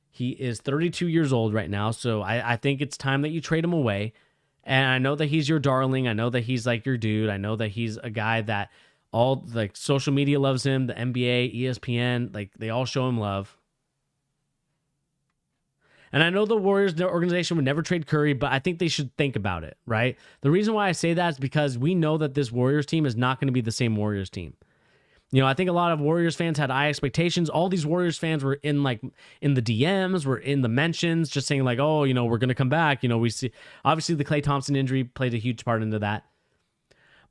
He is 32 years old right now, so I think it's time that you trade him away. And I know that he's your darling. I know that he's like your dude. I know that he's a guy that all like social media loves him, the NBA, ESPN, like they all show him love. And I know the Warriors, their organization would never trade Curry, but I think they should think about it, right? The reason why I say that is because we know that this Warriors team is not going to be the same Warriors team. You know, I think a lot of Warriors fans had high expectations. All these Warriors fans were in the DMs, were in the mentions, just saying like, oh, you know, we're going to come back. You know, we see, obviously the Klay Thompson injury played a huge part into that.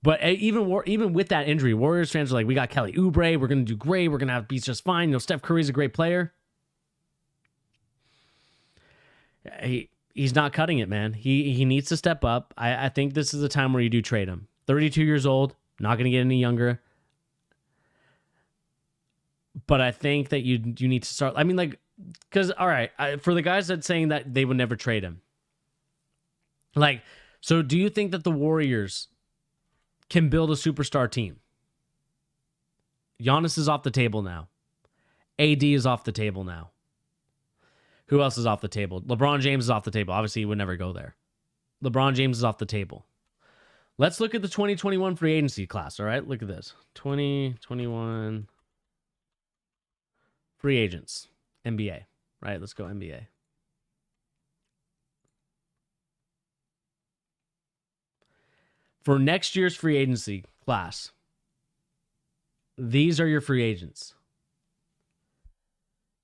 But even with that injury, Warriors fans are like, we got Kelly Oubre. We're going to do great. We're going to be just fine. You know, Steph Curry's a great player. He's not cutting it, man. He needs to step up. I think this is a time where you do trade him. 32 years old, not going to get any younger. But I think that you need to start. I mean, like, because, all right, for the guys that saying that they would never trade him. Like, so do you think that the Warriors can build a superstar team? Giannis is off the table now. AD is off the table now. Who else is off the table? LeBron James is off the table. Obviously, he would never go there. LeBron James is off the table. Let's look at the 2021 free agency class. All right, look at this. 2021 free agents, NBA. Right, let's go NBA. For next year's free agency class, these are your free agents.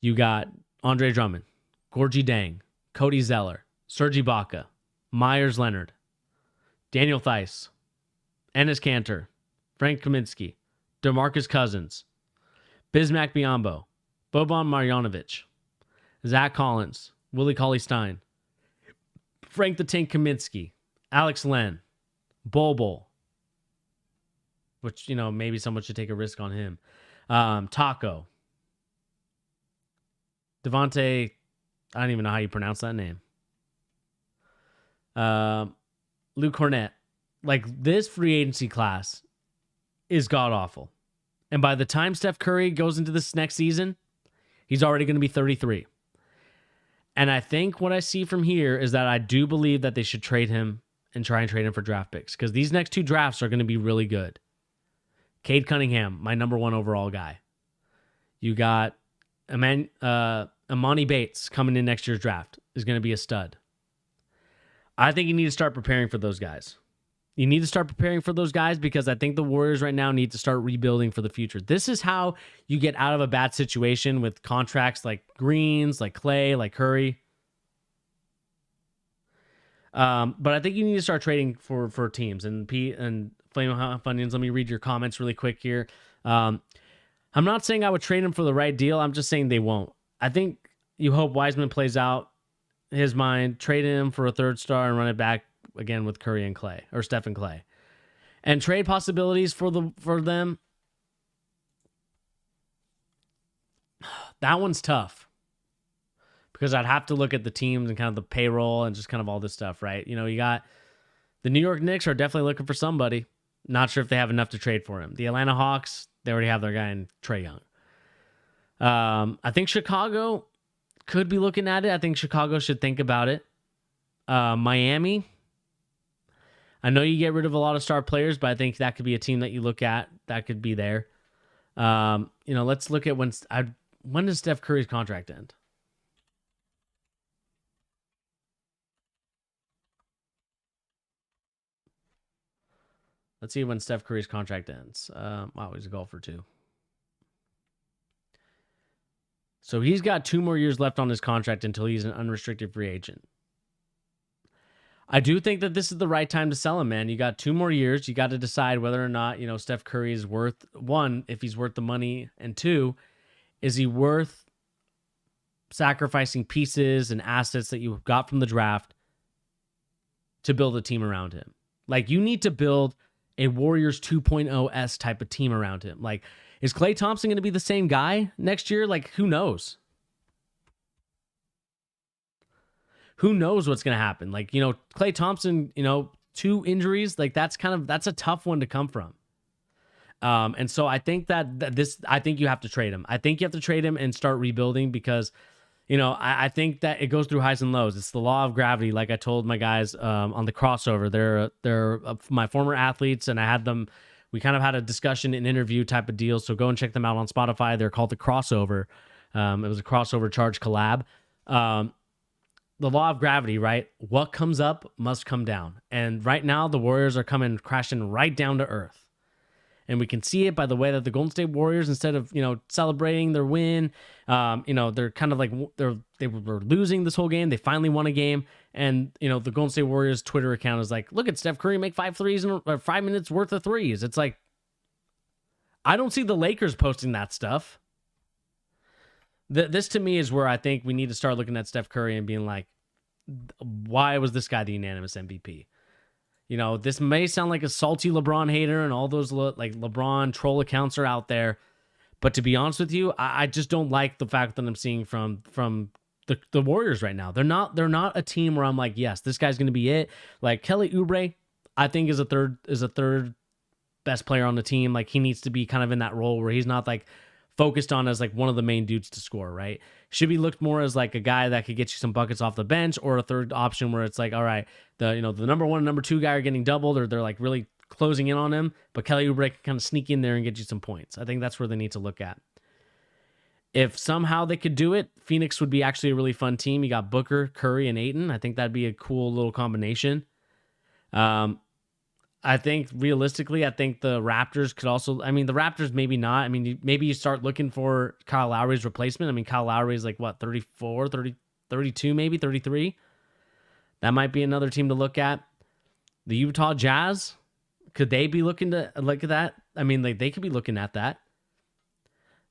You got Andre Drummond, Gorgie Dang, Cody Zeller, Serge Ibaka, Myers Leonard, Daniel Theis, Enes Kanter, Frank Kaminsky, DeMarcus Cousins, Bismack Biyombo, Boban Marjanovic, Zach Collins, Willie Cauley-Stein, Frank the Tank Kaminsky, Alex Len, Bol, which, you know, maybe someone should take a risk on him. Taco, Devontae, I don't even know how you pronounce that name. Luke Cornett. Like, this free agency class is god-awful. And by the time Steph Curry goes into this next season, he's already going to be 33. And I think what I see from here is that I do believe that they should trade him and try and trade him for draft picks, because these next 2 drafts are going to be really good. Cade Cunningham, my number 1 overall guy. You got Amani Bates coming in next year's draft, is going to be a stud. I think you need to start preparing for those guys. You need to start preparing for those guys, because I think the Warriors right now need to start rebuilding for the future. This is how you get out of a bad situation with contracts like Greens, like Clay, like Curry. But I think you need to start trading for teams. And Pete and Flame Funyuns, let me read your comments really quick here. I'm not saying I would trade him for the right deal. I'm just saying they won't. I think you hope Wiseman plays out his mind, trade him for a 3rd star and run it back again with Curry and Clay, or Steph and Clay. And trade possibilities for them. That one's tough, because I'd have to look at the teams and kind of the payroll and just kind of all this stuff, right? You know, you got the New York Knicks are definitely looking for somebody. Not sure if they have enough to trade for him. The Atlanta Hawks, they already have their guy in Trae Young. I think Chicago could be looking at it. I think Chicago should think about it. Miami, I know you get rid of a lot of star players, but I think that could be a team that you look at that could be there. Let's look at when does Steph Curry's contract end? Let's see when Steph Curry's contract ends. Wow, he's a golfer too. So he's got 2 more years left on his contract until he's an unrestricted free agent. I do think that this is the right time to sell him, man. You got 2 more years. You got to decide whether or not, Steph Curry is worth, 1, if he's worth the money, and 2, is he worth sacrificing pieces and assets that you got from the draft to build a team around him? Like, you need to build a Warriors 2.0-S type of team around him. Like, is Klay Thompson going to be the same guy next year? Like, who knows? Who knows what's going to happen? Like, Klay Thompson, 2 injuries, like that's a tough one to come from. And so I think I think you have to trade him. I think you have to trade him and start rebuilding, because, I think that it goes through highs and lows. It's the law of gravity. Like I told my guys on the crossover, they're my former athletes, and I had them. We kind of had a discussion and interview type of deal. So go and check them out on Spotify. They're called The Crossover. It was a crossover charge collab. The law of gravity, right? What comes up must come down. And right now, the Warriors are coming crashing right down to earth. And we can see it by the way that the Golden State Warriors, instead of, celebrating their win, they're kind of like, they were losing this whole game. They finally won a game. And, the Golden State Warriors Twitter account is like, look at Steph Curry make 5 threes in 5 minutes worth of threes. It's like, I don't see the Lakers posting that stuff. This to me is where I think we need to start looking at Steph Curry and being like, why was this guy the unanimous MVP? This may sound like a salty LeBron hater, and all those LeBron troll accounts are out there. But to be honest with you, I just don't like the fact that I'm seeing from the Warriors right now. They're not a team where I'm like, yes, this guy's going to be it. Like Kelly Oubre, I think is a third best player on the team. Like, he needs to be kind of in that role where he's not like focused on as like one of the main dudes to score, right? Should be looked more as like a guy that could get you some buckets off the bench, or a third option where it's like, all right, the number one and number two guy are getting doubled, or they're like really closing in on him, but Kelly Oubre can kind of sneak in there and get you some points. I think that's where they need to look at. If somehow they could do it, Phoenix would be actually a really fun team. You got Booker, Curry, and Ayton. I think that'd be a cool little combination. I think realistically, I think the Raptors could also, I mean, the Raptors maybe not. I mean, maybe you start looking for Kyle Lowry's replacement. I mean, Kyle Lowry is like, what, 34, 30, 32, maybe 33? That might be another team to look at. The Utah Jazz, could they be looking to look at that? I mean, like, they could be looking at that.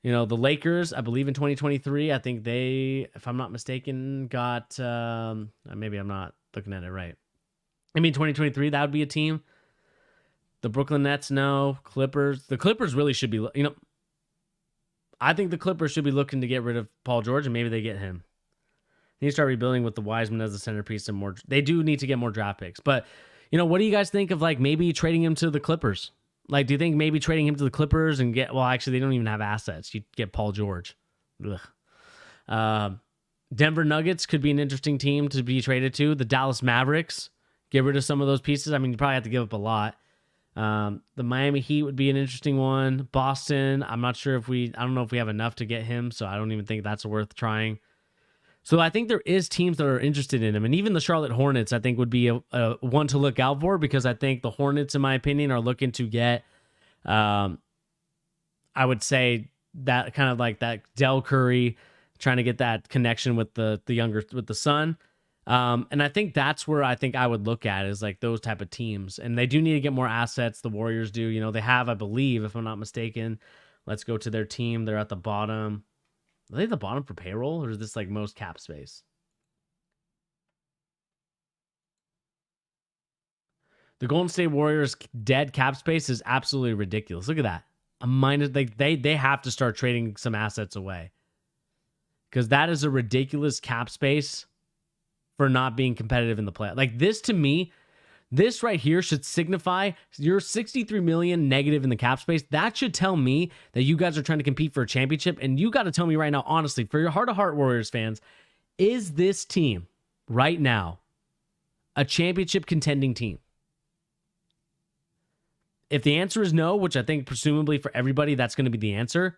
You know, the Lakers, I believe in 2023, I think they, if I'm not mistaken, got, maybe I'm not looking at it right. I mean, 2023, that would be a team. The Brooklyn Nets, no. Clippers. The Clippers really should be, you know, I think the Clippers should be looking to get rid of Paul George, and maybe they get him. They need to start rebuilding with the Wiseman as the centerpiece and more. They do need to get more draft picks. But, you know, what do you guys think of like maybe trading him to the Clippers? Like, do you think maybe trading him to the Clippers and get, well, actually, they don't even have assets. You get Paul George. Denver Nuggets could be an interesting team to be traded to. The Dallas Mavericks, get rid of some of those pieces. I mean, you probably have to give up a lot. The Miami Heat would be an interesting one. Boston, I'm not sure if I don't know if we have enough to get him, so I don't even think that's worth trying. So I think there is teams that are interested in him, and even the Charlotte Hornets, I think, would be a one to look out for, because I think the Hornets, in my opinion, are looking to get, I would say that kind of like that Del Curry, trying to get that connection with the son. And I think that's where I think I would look at, is like those type of teams. And they do need to get more assets. The Warriors do. You know, they have, I believe, if I'm not mistaken, let's go to their team. They're at the bottom. Are they at the bottom for payroll, or is this like most cap space? The Golden State Warriors dead cap space is absolutely ridiculous. Look at that. They have to start trading some assets away, because that is a ridiculous cap space for not being competitive in the play. Like, this, to me, this right here should signify you're 63 million negative in the cap space. That should tell me that you guys are trying to compete for a championship. And you got to tell me right now, honestly, for your heart-to-heart Warriors fans, is this team right now a championship contending team? If the answer is no, which I think presumably for everybody that's going to be the answer,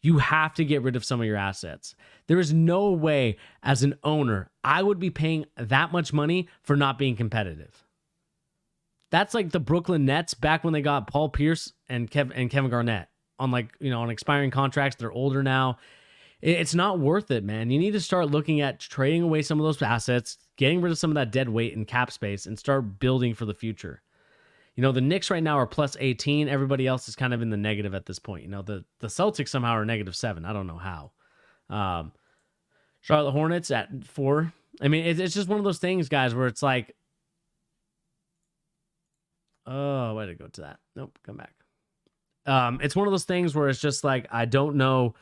you have to get rid of some of your assets. There is no way, as an owner, I would be paying that much money for not being competitive. That's like the Brooklyn Nets back when they got Paul Pierce and Kevin Garnett on, like, you know, on expiring contracts. They're older now. It's not worth it, man. You need to start looking at trading away some of those assets, getting rid of some of that dead weight in cap space, and start building for the future. You know, the Knicks right now are plus 18. Everybody else is kind of in the negative at this point. You know, the Celtics somehow are -7. I don't know how. Charlotte Hornets at 4. I mean, it's just one of those things, guys, where it's like, oh, why did I go to that? Nope, come back. It's one of those things where it's just like, I don't know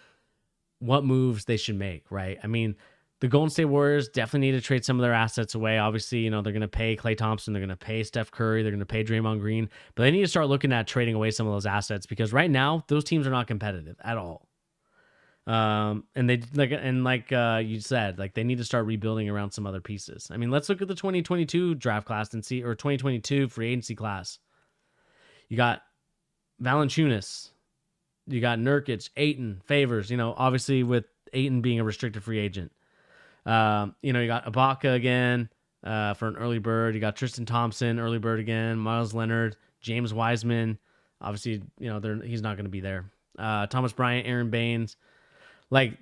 what moves they should make, right? I mean, the Golden State Warriors definitely need to trade some of their assets away. Obviously, you know, they're going to pay Klay Thompson. They're going to pay Steph Curry. They're going to pay Draymond Green. But they need to start looking at trading away some of those assets, because right now, those teams are not competitive at all. And you said, like, they need to start rebuilding around some other pieces. I mean, let's look at the 2022 draft class and see, or 2022 free agency class. You got Valanciunas. You got Nurkic, Ayton, Favors, you know, obviously with Ayton being a restricted free agent. You know, you got Ibaka again for an early bird. You got Tristan Thompson, early bird again. Miles Leonard, James Wiseman. Obviously, you know, he's not going to be there. Thomas Bryant, Aaron Baines. Like,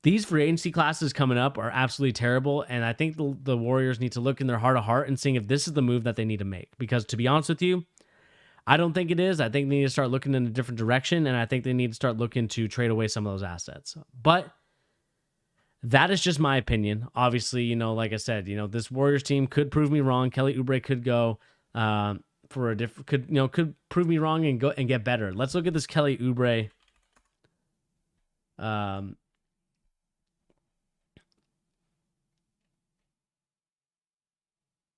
these free agency classes coming up are absolutely terrible. And I think the Warriors need to look in their heart of heart and seeing if this is the move that they need to make. Because to be honest with you, I don't think it is. I think they need to start looking in a different direction. And I think they need to start looking to trade away some of those assets. But that is just my opinion. Obviously, you know, like I said, you know, this Warriors team could prove me wrong. Kelly Oubre could go for a different, could prove me wrong and go and get better. Let's look at this Kelly Oubre.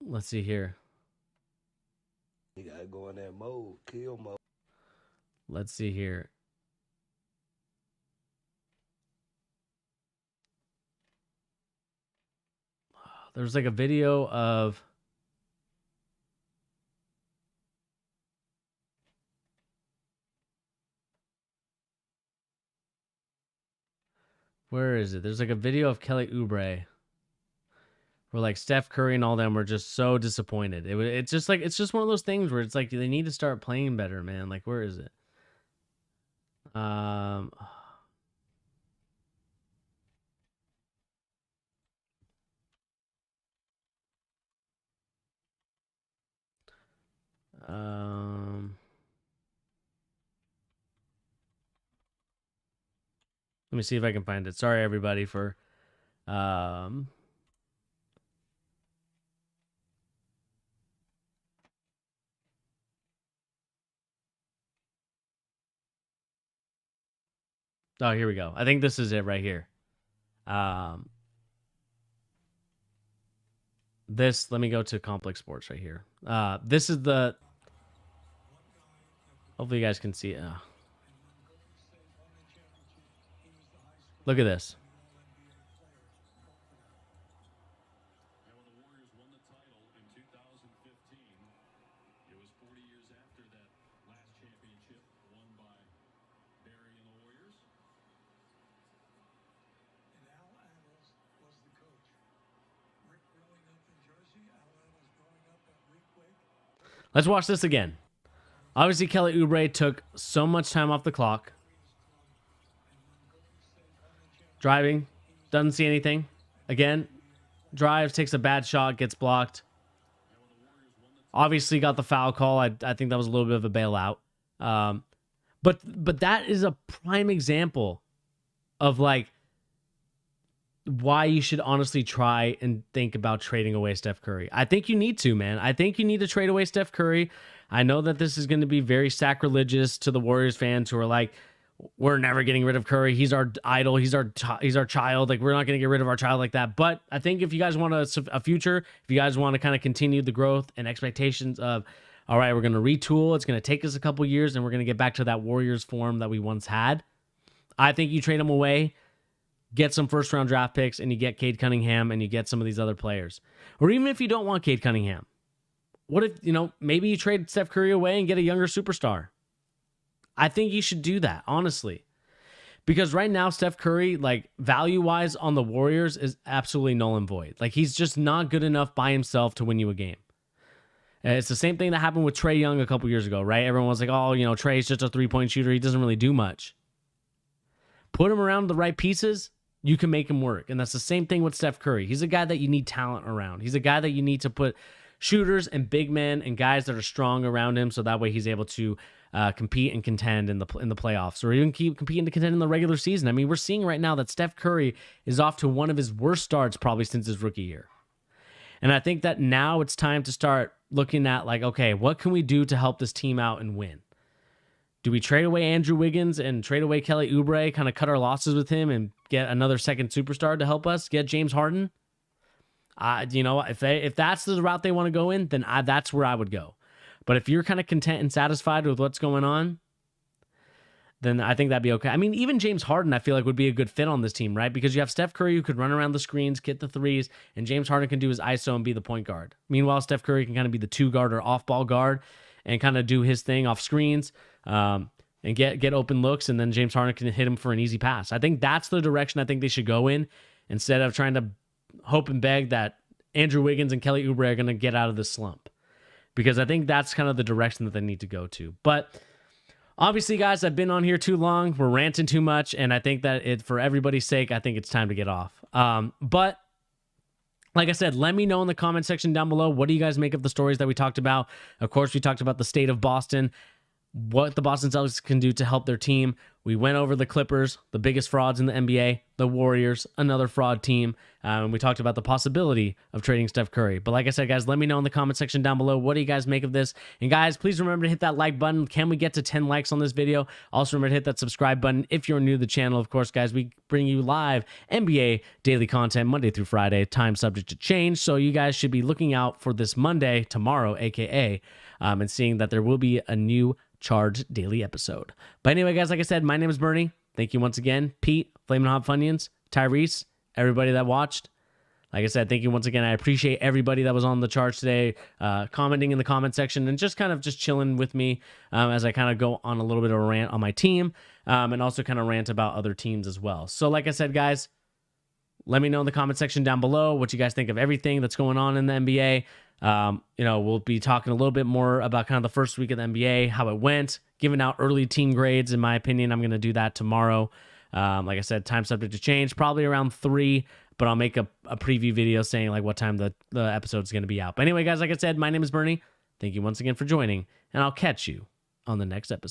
Let's see here. You gotta go in that mode, kill mode. Let's see here. There's like a video of. Where is it? There's like a video of Kelly Oubre where like Steph Curry and all them were just so disappointed. It's just like it's just one of those things where it's like they need to start playing better, man. Like where is it? Um um Let me see if I can find it. Sorry everybody for Oh, here we go. I think this is it right here. This, let me go to Complex Sports right here. This is the, hopefully you guys can see it. Look at this. And when the Warriors won the title in 2015, it was 40 years after that last championship won by Barry and the Warriors. And Al Attles was the coach. Rick growing up in Jersey, Al Attles growing up at Weequahic. Let's watch this again. Obviously, Kelly Oubre took so much time off the clock. Driving, doesn't see anything. Again, drives, takes a bad shot, gets blocked. Obviously got the foul call. I think that was a little bit of a bailout. But that is a prime example of like why you should honestly try and think about trading away Steph Curry. I think you need to, man. I think you need to trade away Steph Curry. I know that this is going to be very sacrilegious to the Warriors fans who are like, we're never getting rid of Curry. He's our idol. He's our child. Like, we're not going to get rid of our child like that. But I think if you guys want a future, if you guys want to kind of continue the growth and expectations of, all right, we're going to retool. It's going to take us a couple years and we're going to get back to that Warriors form that we once had. I think you trade him away, get some first round draft picks, and you get Cade Cunningham and you get some of these other players. Or even if you don't want Cade Cunningham, what if, maybe you trade Steph Curry away and get a younger superstar? I think you should do that, honestly. Because right now, Steph Curry, like, value-wise on the Warriors is absolutely null and void. Like, he's just not good enough by himself to win you a game. And it's the same thing that happened with Trae Young a couple years ago, right? Everyone was like, oh, Trae's just a three-point shooter. He doesn't really do much. Put him around the right pieces, you can make him work. And that's the same thing with Steph Curry. He's a guy that you need talent around. He's a guy that you need to put shooters and big men and guys that are strong around him so that way he's able to compete and contend in the playoffs, or even keep competing to contend in the regular season. I mean, we're seeing right now that Steph Curry is off to one of his worst starts probably since his rookie year. And I think that now it's time to start looking at like, okay, what can we do to help this team out and win? Do we trade away Andrew Wiggins and trade away Kelly Oubre, kind of cut our losses with him and get another second superstar to help us, get James Harden? If that's the route they want to go in, then that's where I would go. But if you're kind of content and satisfied with what's going on, then I think that'd be okay. I mean, even James Harden, I feel like would be a good fit on this team, right? Because you have Steph Curry who could run around the screens, get the threes, and James Harden can do his ISO and be the point guard. Meanwhile, Steph Curry can kind of be the two guard or off-ball guard and kind of do his thing off screens and get open looks, and then James Harden can hit him for an easy pass. I think that's the direction I think they should go in instead of trying to hope and beg that Andrew Wiggins and Kelly Oubre are going to get out of this slump. Because I think that's kind of the direction that they need to go to. But obviously, guys, I've been on here too long. We're ranting too much. And I think that for everybody's sake, I think it's time to get off. But like I said, let me know in the comment section down below. What do you guys make of the stories that we talked about? Of course, we talked about the state of Boston, what the Boston Celtics can do to help their team. We went over the Clippers, the biggest frauds in the NBA, the Warriors, another fraud team. And we talked about the possibility of trading Steph Curry. But like I said, guys, let me know in the comment section down below. What do you guys make of this? And guys, please remember to hit that like button. Can we get to 10 likes on this video? Also remember to hit that subscribe button if you're new to the channel. Of course, guys, we bring you live NBA daily content Monday through Friday, time subject to change. So you guys should be looking out for this Monday, tomorrow, aka, and seeing that there will be a new Charged daily episode. But anyway, guys, like I said, my name is Bernie. Thank you once again. Pete, Flamin' Hot Funyuns, Tyrese, everybody that watched. Like I said, thank you once again. I appreciate everybody that was on the charge today, commenting in the comment section and just kind of just chilling with me as I kind of go on a little bit of a rant on my team and also kind of rant about other teams as well. So like I said, guys, let me know in the comment section down below what you guys think of everything that's going on in the NBA. We'll be talking a little bit more about kind of the first week of the NBA, how it went, giving out early team grades. In my opinion, I'm going to do that tomorrow. Like I said, time subject to change, probably around 3, but I'll make a preview video saying like what time the episode is going to be out. But anyway, guys, like I said, my name is Bernie. Thank you once again for joining, and I'll catch you on the next episode.